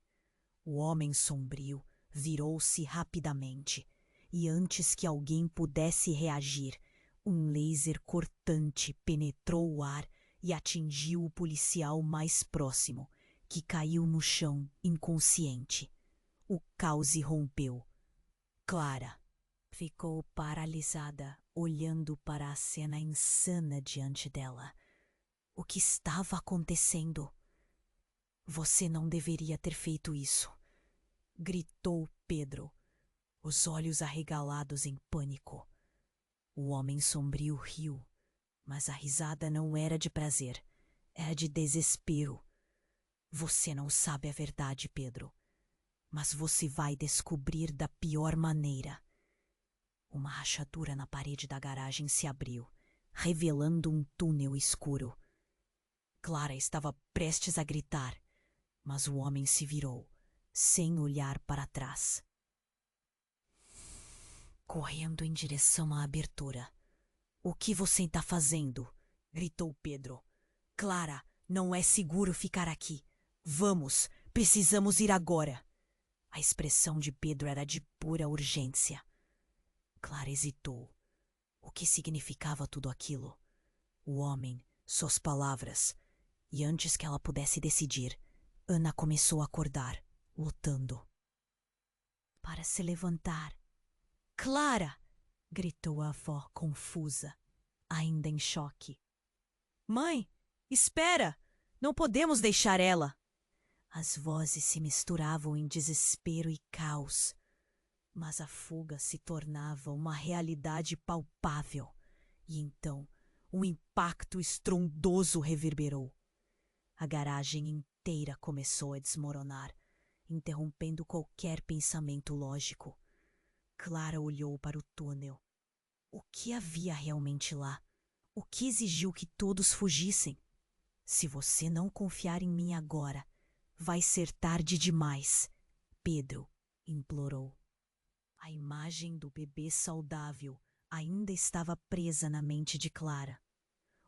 O homem sombrio virou-se rapidamente, e antes que alguém pudesse reagir, um laser cortante penetrou o ar e atingiu o policial mais próximo, que caiu no chão inconsciente. O caos irrompeu. Clara ficou paralisada, olhando para a cena insana diante dela. O que estava acontecendo? Você não deveria ter feito isso, gritou Pedro, os olhos arregalados em pânico. O homem sombrio riu, mas a risada não era de prazer, era de desespero. Você não sabe a verdade, Pedro, mas você vai descobrir da pior maneira. Uma rachadura na parede da garagem se abriu, revelando um túnel escuro. Clara estava prestes a gritar, mas o homem se virou, sem olhar para trás, correndo em direção à abertura. O que você está fazendo? Gritou Pedro. Clara, não é seguro ficar aqui. Vamos, precisamos ir agora. A expressão de Pedro era de pura urgência. Clara hesitou. O que significava tudo aquilo? O homem, suas palavras. E antes que ela pudesse decidir, Ana começou a acordar, lutando para se levantar. Clara! Gritou a avó, confusa, ainda em choque. Mãe, espera! Não podemos deixar ela! As vozes se misturavam em desespero e caos, mas a fuga se tornava uma realidade palpável. E então, um impacto estrondoso reverberou. A garagem inteira começou a desmoronar, interrompendo qualquer pensamento lógico. Clara olhou para o túnel. O que havia realmente lá? O que exigiu que todos fugissem? Se você não confiar em mim agora, vai ser tarde demais, Pedro implorou. A imagem do bebê saudável ainda estava presa na mente de Clara.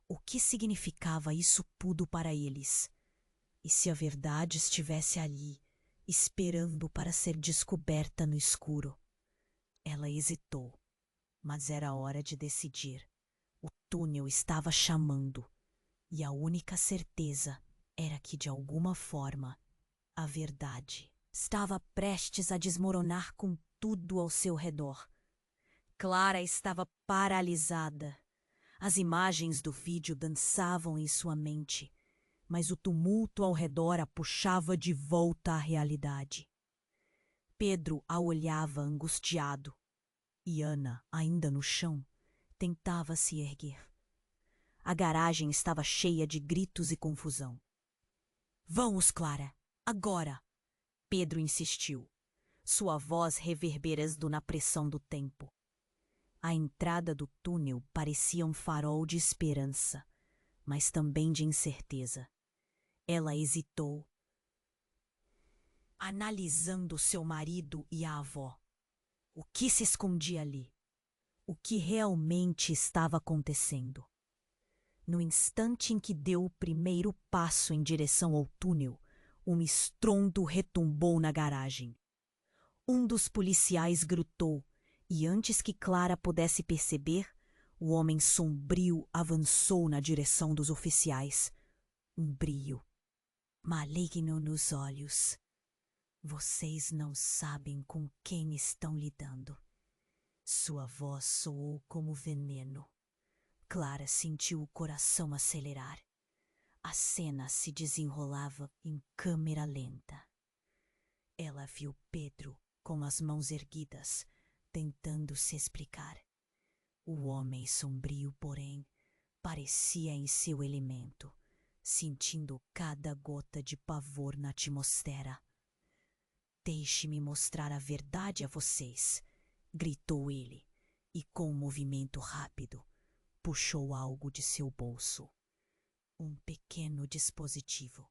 O que significava isso tudo para eles? E se a verdade estivesse ali, esperando para ser descoberta no escuro? Ela hesitou, mas era hora de decidir. O túnel estava chamando, e a única certeza era que, de alguma forma, a verdade estava prestes a desmoronar com tudo ao seu redor. Clara estava paralisada. As imagens do vídeo dançavam em sua mente, mas o tumulto ao redor a puxava de volta à realidade. Pedro a olhava angustiado, e Ana, ainda no chão, tentava se erguer. A garagem estava cheia de gritos e confusão. Vamos, Clara, agora! Pedro insistiu, sua voz reverberando na pressão do tempo. A entrada do túnel parecia um farol de esperança, mas também de incerteza. Ela hesitou, analisando seu marido e a avó. O que se escondia ali? O que realmente estava acontecendo? No instante em que deu o primeiro passo em direção ao túnel, um estrondo retumbou na garagem. Um dos policiais gritou, e antes que Clara pudesse perceber, o homem sombrio avançou na direção dos oficiais. Um brilho maligno nos olhos. Vocês não sabem com quem estão lidando. Sua voz soou como veneno. Clara sentiu o coração acelerar. A cena se desenrolava em câmera lenta. Ela viu Pedro com as mãos erguidas, tentando se explicar. O homem sombrio, porém, parecia em seu elemento, sentindo cada gota de pavor na atmosfera. Deixe-me mostrar a verdade a vocês, gritou ele, e com um movimento rápido, puxou algo de seu bolso. Um pequeno dispositivo,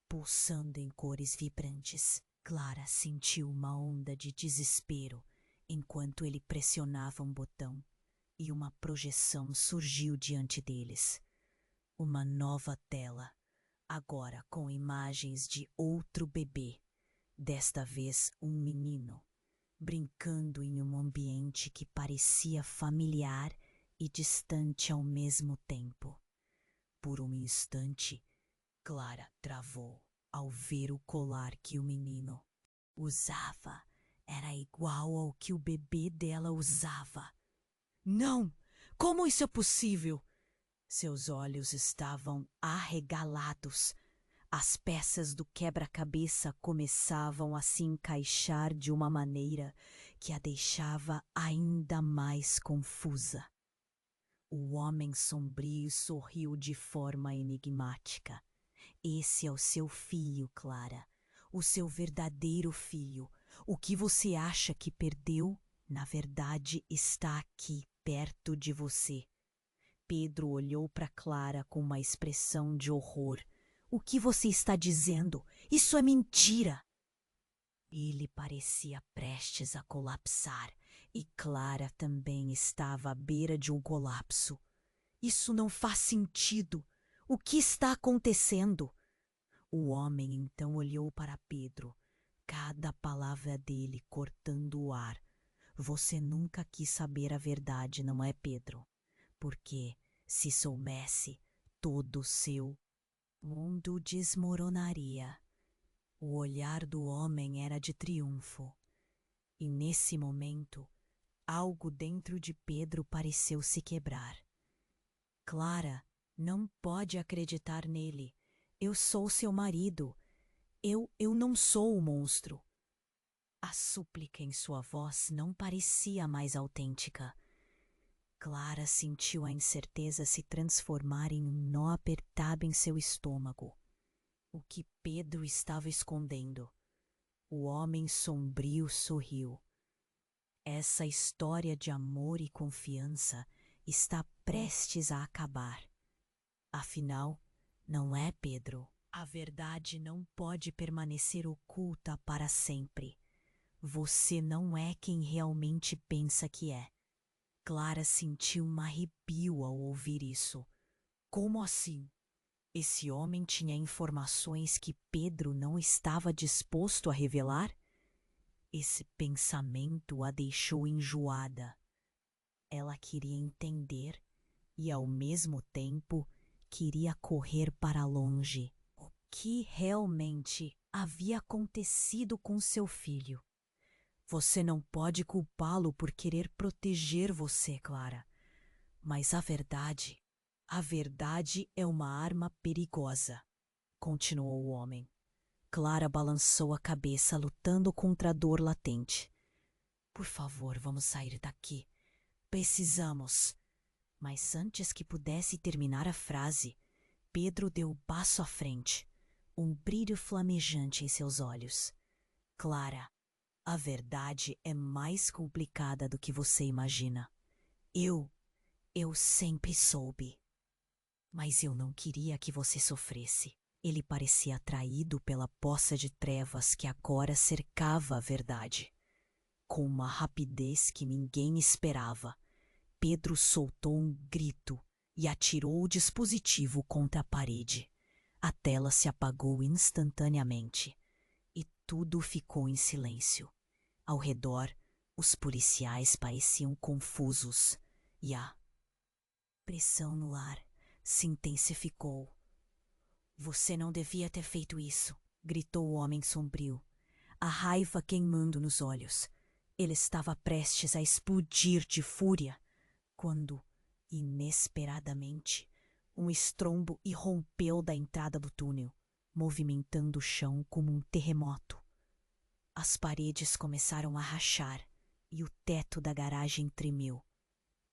pulsando em cores vibrantes. Clara sentiu uma onda de desespero enquanto ele pressionava um botão, e uma projeção surgiu diante deles. Uma nova tela, agora com imagens de outro bebê, desta vez um menino, brincando em um ambiente que parecia familiar e distante ao mesmo tempo. Por um instante, Clara travou ao ver o colar que o menino usava. Era igual ao que o bebê dela usava. Não! Como isso é possível? Seus olhos estavam arregalados. As peças do quebra-cabeça começavam a se encaixar de uma maneira que a deixava ainda mais confusa. O homem sombrio sorriu de forma enigmática. Esse é o seu filho, Clara. O seu verdadeiro filho. O que você acha que perdeu, na verdade, está aqui, perto de você. Pedro olhou para Clara com uma expressão de horror. O que você está dizendo? Isso é mentira! Ele parecia prestes a colapsar, e Clara também estava à beira de um colapso. Isso não faz sentido. O que está acontecendo? O homem então olhou para Pedro, cada palavra dele cortando o ar. Você nunca quis saber a verdade, não é, Pedro? Porque, se soubesse, todo o seu mundo desmoronaria. O olhar do homem era de triunfo. E nesse momento, algo dentro de Pedro pareceu se quebrar. Clara, não pode acreditar nele. Eu sou seu marido. Eu não sou o monstro. A súplica em sua voz não parecia mais autêntica. Clara sentiu a incerteza se transformar em um nó apertado em seu estômago. O que Pedro estava escondendo? O homem sombrio sorriu. Essa história de amor e confiança está prestes a acabar. Afinal, não é, Pedro? A verdade não pode permanecer oculta para sempre. Você não é quem realmente pensa que é. Clara sentiu um arrepio ao ouvir isso. Como assim? Esse homem tinha informações que Pedro não estava disposto a revelar? Esse pensamento a deixou enjoada. Ela queria entender e, ao mesmo tempo, queria correr para longe. O que realmente havia acontecido com seu filho? Você não pode culpá-lo por querer proteger você, Clara. Mas a verdade é uma arma perigosa, continuou o homem. Clara balançou a cabeça, lutando contra a dor latente. Por favor, vamos sair daqui. Precisamos. Mas antes que pudesse terminar a frase, Pedro deu um passo à frente, um brilho flamejante em seus olhos. Clara, a verdade é mais complicada do que você imagina. Eu sempre soube. Mas eu não queria que você sofresse. Ele parecia atraído pela poça de trevas que agora cercava a verdade. Com uma rapidez que ninguém esperava, Pedro soltou um grito e atirou o dispositivo contra a parede. A tela se apagou instantaneamente e tudo ficou em silêncio. Ao redor, os policiais pareciam confusos e a pressão no ar se intensificou. Você não devia ter feito isso, gritou o homem sombrio, a raiva queimando nos olhos. Ele estava prestes a explodir de fúria, quando, inesperadamente, um estrondo irrompeu da entrada do túnel, movimentando o chão como um terremoto. As paredes começaram a rachar e o teto da garagem tremeu.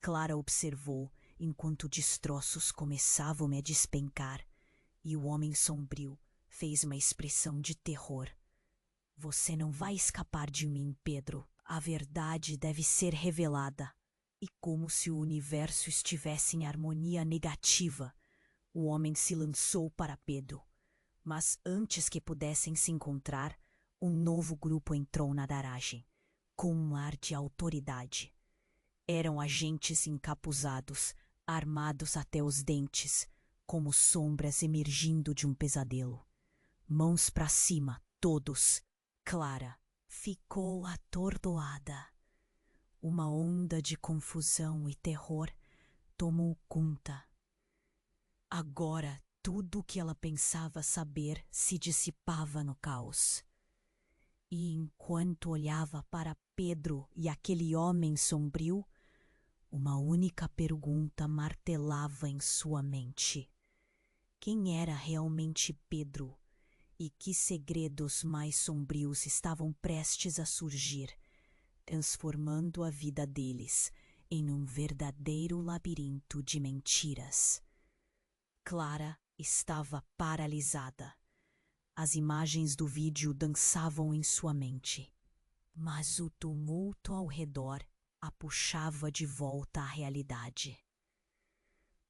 Clara observou enquanto destroços começavam a despencar, e o homem sombrio fez uma expressão de terror. Você não vai escapar de mim, Pedro. A verdade deve ser revelada. E como se o universo estivesse em harmonia negativa, o homem se lançou para Pedro. Mas antes que pudessem se encontrar, um novo grupo entrou na garagem, com um ar de autoridade. Eram agentes encapuzados, armados até os dentes, como sombras emergindo de um pesadelo. Mãos para cima, todos. Clara ficou atordoada. Uma onda de confusão e terror tomou conta. Agora, tudo o que ela pensava saber se dissipava no caos. E enquanto olhava para Pedro e aquele homem sombrio, uma única pergunta martelava em sua mente. Quem era realmente Pedro E que segredos mais sombrios estavam prestes a surgir, transformando a vida deles em um verdadeiro labirinto de mentiras. Clara estava paralisada. As imagens do vídeo dançavam em sua mente, mas o tumulto ao redor a puxava de volta à realidade.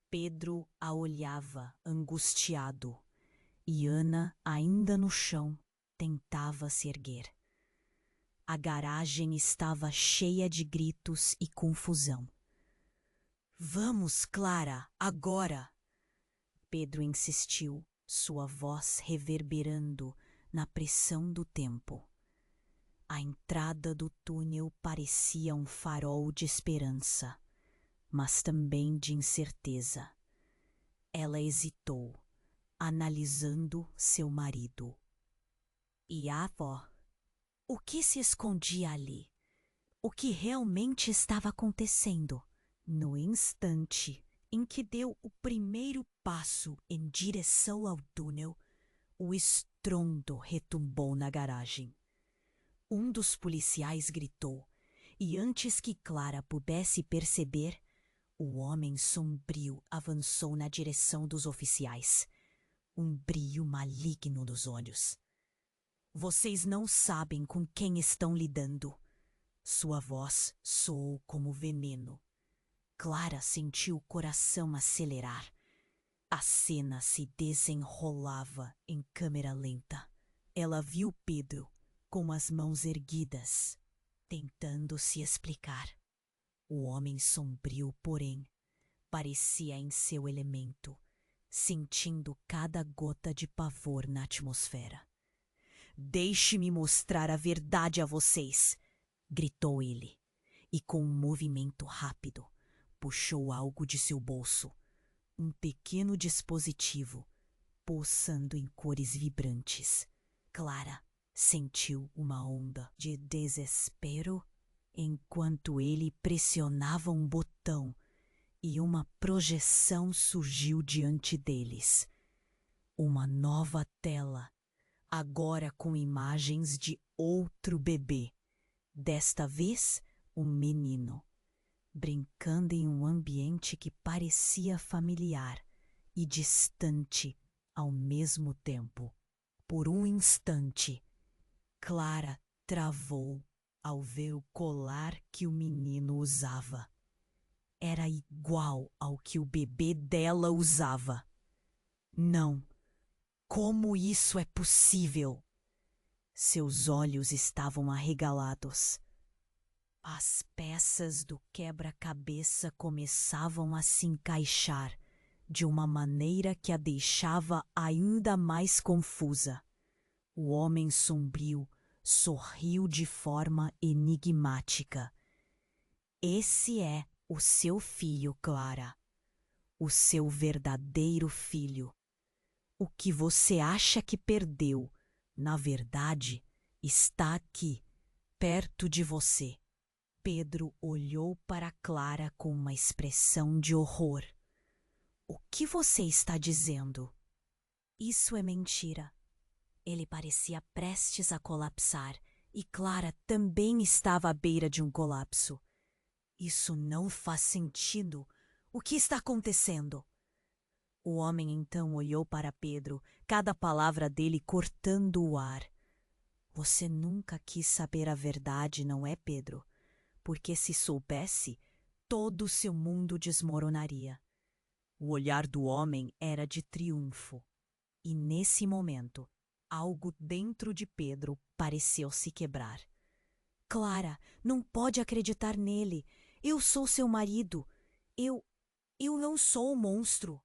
Pedro a olhava angustiado e Ana, ainda no chão, tentava se erguer. A garagem estava cheia de gritos e confusão. "Vamos, Clara, agora!" Pedro insistiu, sua voz reverberando na pressão do tempo. A entrada do túnel parecia um farol de esperança, mas também de incerteza. Ela hesitou, analisando seu marido. E a avó? O que se escondia ali? O que realmente estava acontecendo? No instante em que deu o primeiro passo em direção ao túnel, o estrondo retumbou na garagem. Um dos policiais gritou, e antes que Clara pudesse perceber, o homem sombrio avançou na direção dos oficiais, um brilho maligno nos olhos. "Vocês não sabem com quem estão lidando." Sua voz soou como veneno. Clara sentiu o coração acelerar. A cena se desenrolava em câmera lenta. Ela viu Pedro com as mãos erguidas, tentando se explicar. O homem sombrio, porém, parecia em seu elemento, sentindo cada gota de pavor na atmosfera. "Deixe-me mostrar a verdade a vocês!" gritou ele, e com um movimento rápido, puxou algo de seu bolso, um pequeno dispositivo, pulsando em cores vibrantes. Clara sentiu uma onda de desespero enquanto ele pressionava um botão e uma projeção surgiu diante deles. Uma nova tela, agora com imagens de outro bebê, desta vez um menino, brincando em um ambiente que parecia familiar e distante ao mesmo tempo. Por um instante, Clara travou ao ver o colar que o menino usava. Era igual ao que o bebê dela usava. Não! Como isso é possível? Seus olhos estavam arregalados. As peças do quebra-cabeça começavam a se encaixar de uma maneira que a deixava ainda mais confusa. O homem sombrio sorriu de forma enigmática. "Esse é o seu filho, Clara. O seu verdadeiro filho. O que você acha que perdeu, na verdade, está aqui, perto de você." Pedro olhou para Clara com uma expressão de horror. "O que você está dizendo?" "Isso é mentira." Ele parecia prestes a colapsar, e Clara também estava à beira de um colapso. "Isso não faz sentido. O que está acontecendo?" O homem então olhou para Pedro, cada palavra dele cortando o ar. "Você nunca quis saber a verdade, não é, Pedro? Porque se soubesse, todo o seu mundo desmoronaria." O olhar do homem era de triunfo. E nesse momento, algo dentro de Pedro pareceu se quebrar. "Clara, não pode acreditar nele. Eu sou seu marido. Eu não sou um monstro."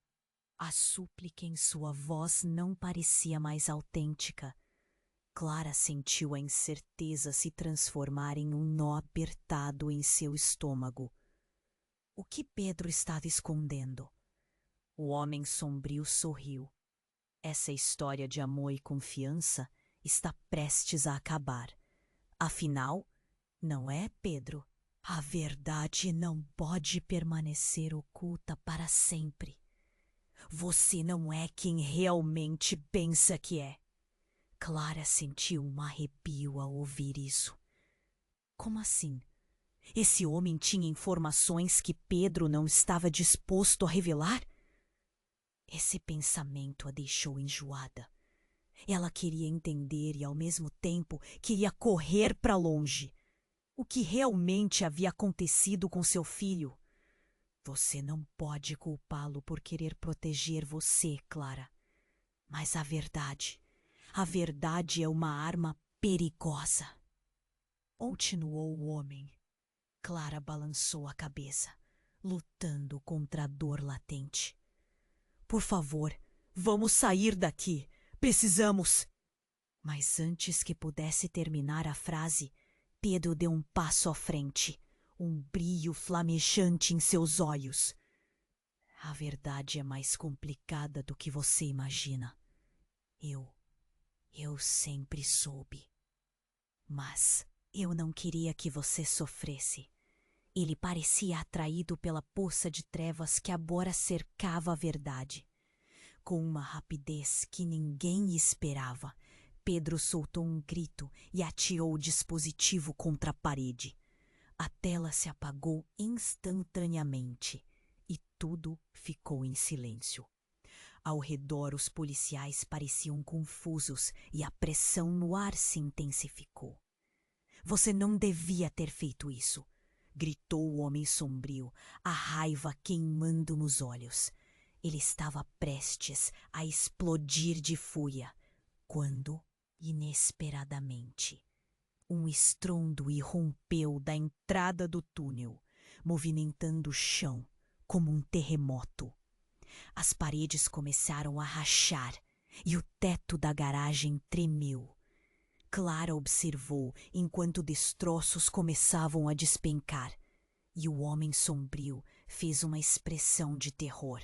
A súplica em sua voz não parecia mais autêntica. Clara sentiu a incerteza se transformar em um nó apertado em seu estômago. O que Pedro estava escondendo? O homem sombrio sorriu. Essa história de amor e confiança está prestes a acabar. Afinal, não é, Pedro? A verdade não pode permanecer oculta para sempre. Você não é quem realmente pensa que é. Clara sentiu um arrepio ao ouvir isso. Como assim? Esse homem tinha informações que Pedro não estava disposto a revelar? Esse pensamento a deixou enjoada. Ela queria entender e, ao mesmo tempo, queria correr para longe. O que realmente havia acontecido com seu filho? Você não pode culpá-lo por querer proteger você, Clara. Mas a verdade é uma arma perigosa. Continuou o homem. Clara balançou a cabeça, lutando contra a dor latente. Por favor, vamos sair daqui. Precisamos. Mas antes que pudesse terminar a frase, Pedro deu um passo à frente, um brilho flamejante em seus olhos. A verdade é mais complicada do que você imagina. Eu sempre soube. Mas eu não queria que você sofresse. Ele parecia atraído pela poça de trevas que agora cercava a verdade. Com uma rapidez que ninguém esperava, Pedro soltou um grito e atirou o dispositivo contra a parede. A tela se apagou instantaneamente e tudo ficou em silêncio. Ao redor, os policiais pareciam confusos e a pressão no ar se intensificou. Você não devia ter feito isso, gritou o homem sombrio, a raiva queimando nos olhos. Ele estava prestes a explodir de fúria, quando, inesperadamente, um estrondo irrompeu da entrada do túnel, movimentando o chão como um terremoto. As paredes começaram a rachar e o teto da garagem tremeu. Clara observou enquanto destroços começavam a despencar, e o homem sombrio fez uma expressão de terror.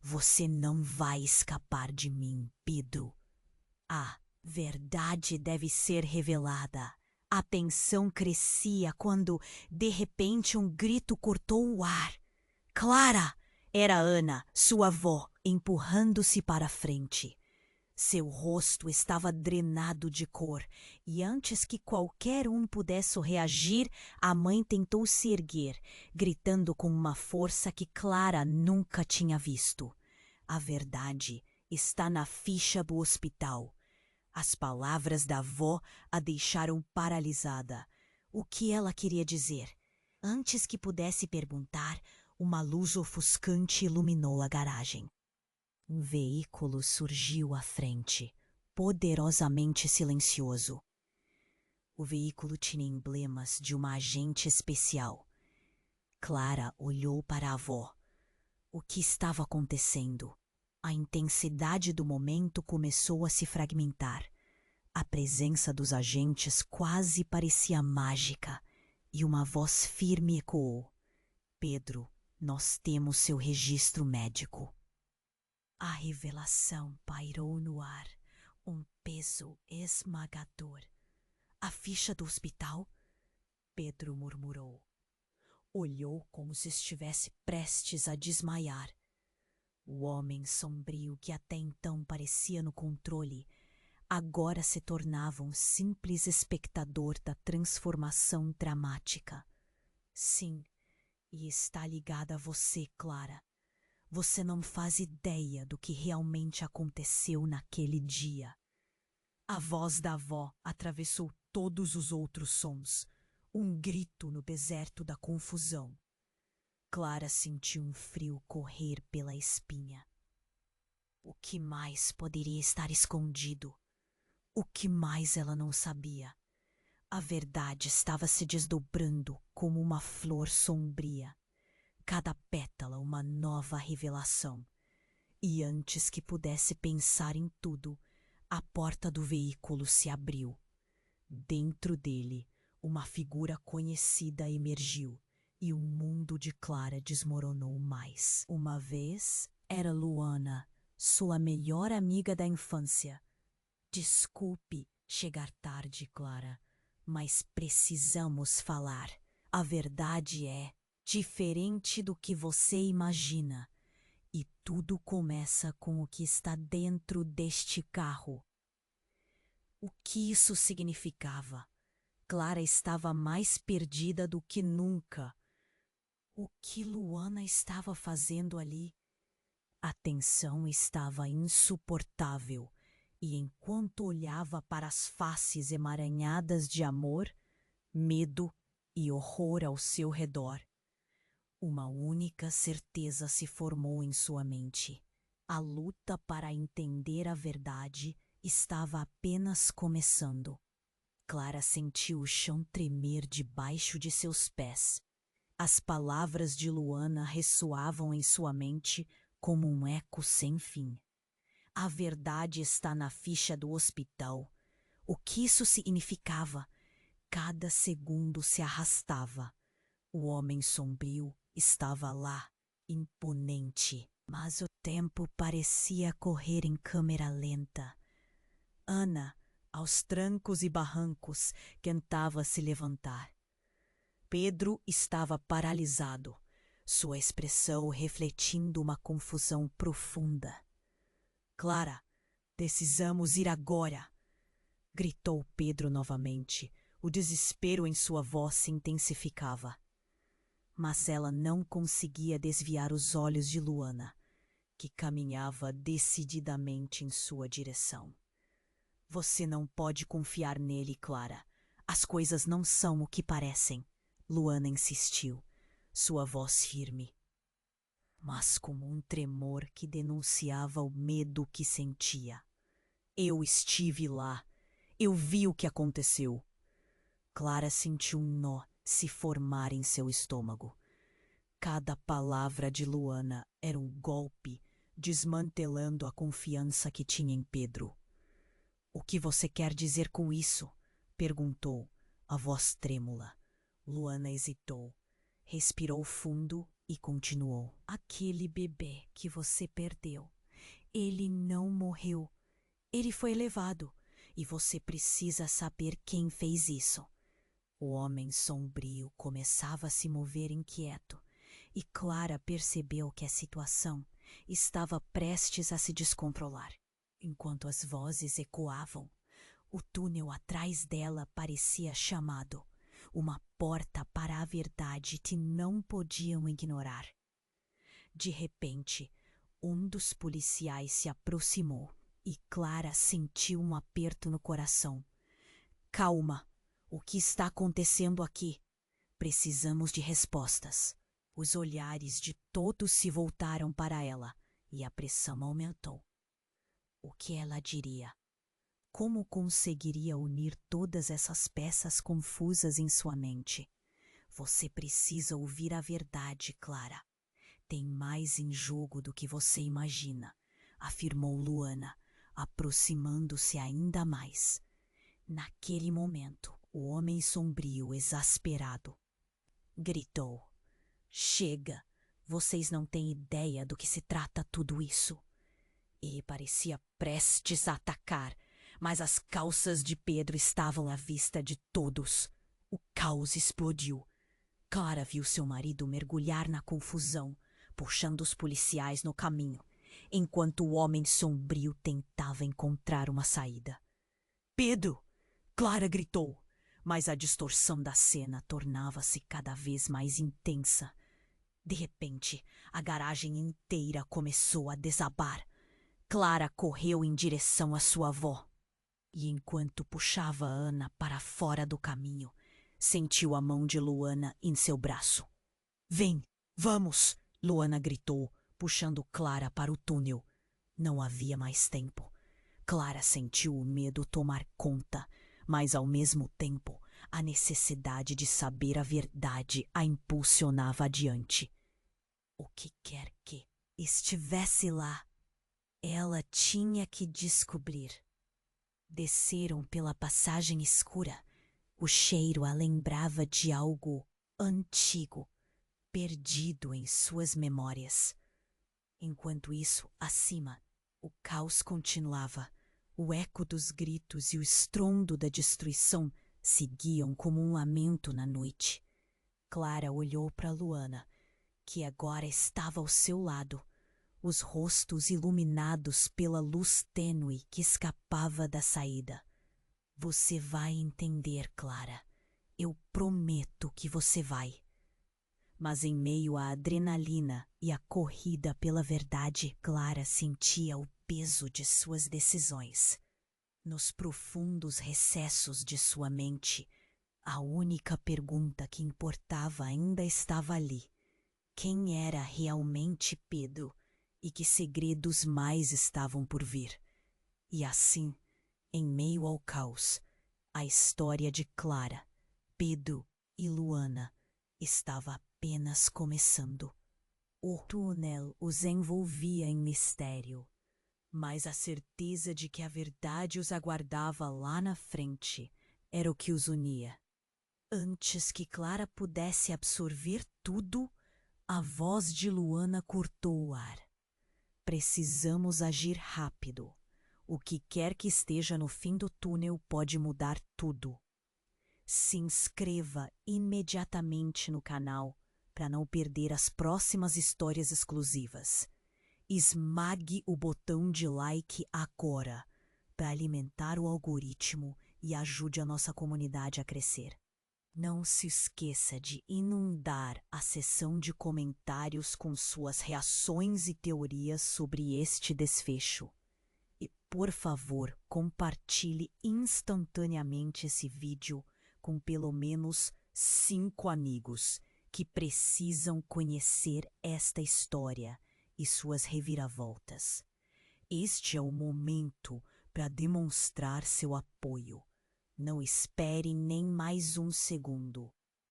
Você não vai escapar de mim, Pedro. A verdade deve ser revelada. A tensão crescia quando, de repente, um grito cortou o ar. Clara! Era Ana, sua avó, empurrando-se para a frente. Seu rosto estava drenado de cor, e antes que qualquer um pudesse reagir, a mãe tentou se erguer, gritando com uma força que Clara nunca tinha visto. A verdade está na ficha do hospital. As palavras da avó a deixaram paralisada. O que ela queria dizer? Antes que pudesse perguntar, uma luz ofuscante iluminou a garagem. Um veículo surgiu à frente, poderosamente silencioso. O veículo tinha emblemas de uma agente especial. Clara olhou para a avó. O que estava acontecendo? A intensidade do momento começou a se fragmentar. A presença dos agentes quase parecia mágica, e uma voz firme ecoou. Pedro, nós temos seu registro médico. A revelação pairou no ar, um peso esmagador. A ficha do hospital? Pedro murmurou. Olhou como se estivesse prestes a desmaiar. O homem sombrio que até então parecia no controle, agora se tornava um simples espectador da transformação dramática. Sim, e está ligada a você, Clara. Você não faz ideia do que realmente aconteceu naquele dia. A voz da avó atravessou todos os outros sons, um grito no deserto da confusão. Clara sentiu um frio correr pela espinha. O que mais poderia estar escondido? O que mais ela não sabia? A verdade estava se desdobrando como uma flor sombria. Cada pétala uma nova revelação. E antes que pudesse pensar em tudo, a porta do veículo se abriu. Dentro dele, uma figura conhecida emergiu, e o mundo de Clara desmoronou mais. Uma vez era Luana, sua melhor amiga da infância. Desculpe chegar tarde, Clara, mas precisamos falar. A verdade é diferente do que você imagina. E tudo começa com o que está dentro deste carro. O que isso significava? Clara estava mais perdida do que nunca. O que Luana estava fazendo ali? A tensão estava insuportável, e enquanto olhava para as faces emaranhadas de amor, medo e horror ao seu redor, uma única certeza se formou em sua mente. A luta para entender a verdade estava apenas começando. Clara sentiu o chão tremer debaixo de seus pés. As palavras de Luana ressoavam em sua mente como um eco sem fim. A verdade está na ficha do hospital. O que isso significava? Cada segundo se arrastava. O homem sombrio estava lá, imponente, mas o tempo parecia correr em câmera lenta. Ana, aos trancos e barrancos, tentava se levantar. Pedro estava paralisado, sua expressão refletindo uma confusão profunda. Clara, precisamos ir agora! Gritou Pedro novamente. O desespero em sua voz se intensificava. Mas ela não conseguia desviar os olhos de Luana, que caminhava decididamente em sua direção. Você não pode confiar nele, Clara. As coisas não são o que parecem. Luana insistiu, sua voz firme, mas com um tremor que denunciava o medo que sentia. Eu estive lá. Eu vi o que aconteceu. Clara sentiu um nó se formar em seu estômago. Cada palavra de Luana era um golpe, desmantelando a confiança que tinha em Pedro. O que você quer dizer com isso? Perguntou, a voz trêmula. Luana hesitou, respirou fundo e continuou. Aquele bebê que você perdeu, ele não morreu. Ele foi levado e você precisa saber quem fez isso. O homem sombrio começava a se mover inquieto e Clara percebeu que a situação estava prestes a se descontrolar. Enquanto as vozes ecoavam, o túnel atrás dela parecia chamado, uma porta para a verdade que não podiam ignorar. De repente, um dos policiais se aproximou e Clara sentiu um aperto no coração. Calma, o que está acontecendo aqui? Precisamos de respostas. Os olhares de todos se voltaram para ela e a pressão aumentou. O que ela diria? Como conseguiria unir todas essas peças confusas em sua mente? Você precisa ouvir a verdade, Clara. Tem mais em jogo do que você imagina, afirmou Luana, aproximando-se ainda mais. Naquele momento, o homem sombrio, exasperado, gritou: Chega! Vocês não têm ideia do que se trata tudo isso. Ele parecia prestes a atacar, mas as calças de Pedro estavam à vista de todos. O caos explodiu. Clara viu seu marido mergulhar na confusão, puxando os policiais no caminho, enquanto o homem sombrio tentava encontrar uma saída. Pedro! Clara gritou, mas a distorção da cena tornava-se cada vez mais intensa. De repente, a garagem inteira começou a desabar. Clara correu em direção à sua avó. E enquanto puxava Ana para fora do caminho, sentiu a mão de Luana em seu braço. Vem, vamos! Luana gritou, puxando Clara para o túnel. Não havia mais tempo. Clara sentiu o medo tomar conta, mas ao mesmo tempo a necessidade de saber a verdade a impulsionava adiante. O que quer que estivesse lá, ela tinha que descobrir. Desceram pela passagem escura. O cheiro a lembrava de algo antigo, perdido em suas memórias. Enquanto isso, acima, o caos continuava. O eco dos gritos e o estrondo da destruição seguiam como um lamento na noite. Clara olhou para Luana, que agora estava ao seu lado, os rostos iluminados pela luz tênue que escapava da saída. Você vai entender, Clara. Eu prometo que você vai. Mas em meio à adrenalina e à corrida pela verdade, Clara sentia o peso de suas decisões. Nos profundos recessos de sua mente, a única pergunta que importava ainda estava ali. Quem era realmente Pedro e que segredos mais estavam por vir? E assim, em meio ao caos, a história de Clara, Pedro e Luana estava apenas começando. O túnel os envolvia em mistério, mas a certeza de que a verdade os aguardava lá na frente era o que os unia. Antes que Clara pudesse absorver tudo, a voz de Luana cortou o ar. Precisamos agir rápido. O que quer que esteja no fim do túnel pode mudar tudo. Se inscreva imediatamente no canal para não perder as próximas histórias exclusivas. Esmague o botão de like agora para alimentar o algoritmo e ajude a nossa comunidade a crescer. Não se esqueça de inundar a seção de comentários com suas reações e teorias sobre este desfecho. E, por favor, compartilhe instantaneamente esse vídeo com pelo menos 5 amigos que precisam conhecer esta história e suas reviravoltas. Este é o momento para demonstrar seu apoio. Não espere nem mais um segundo.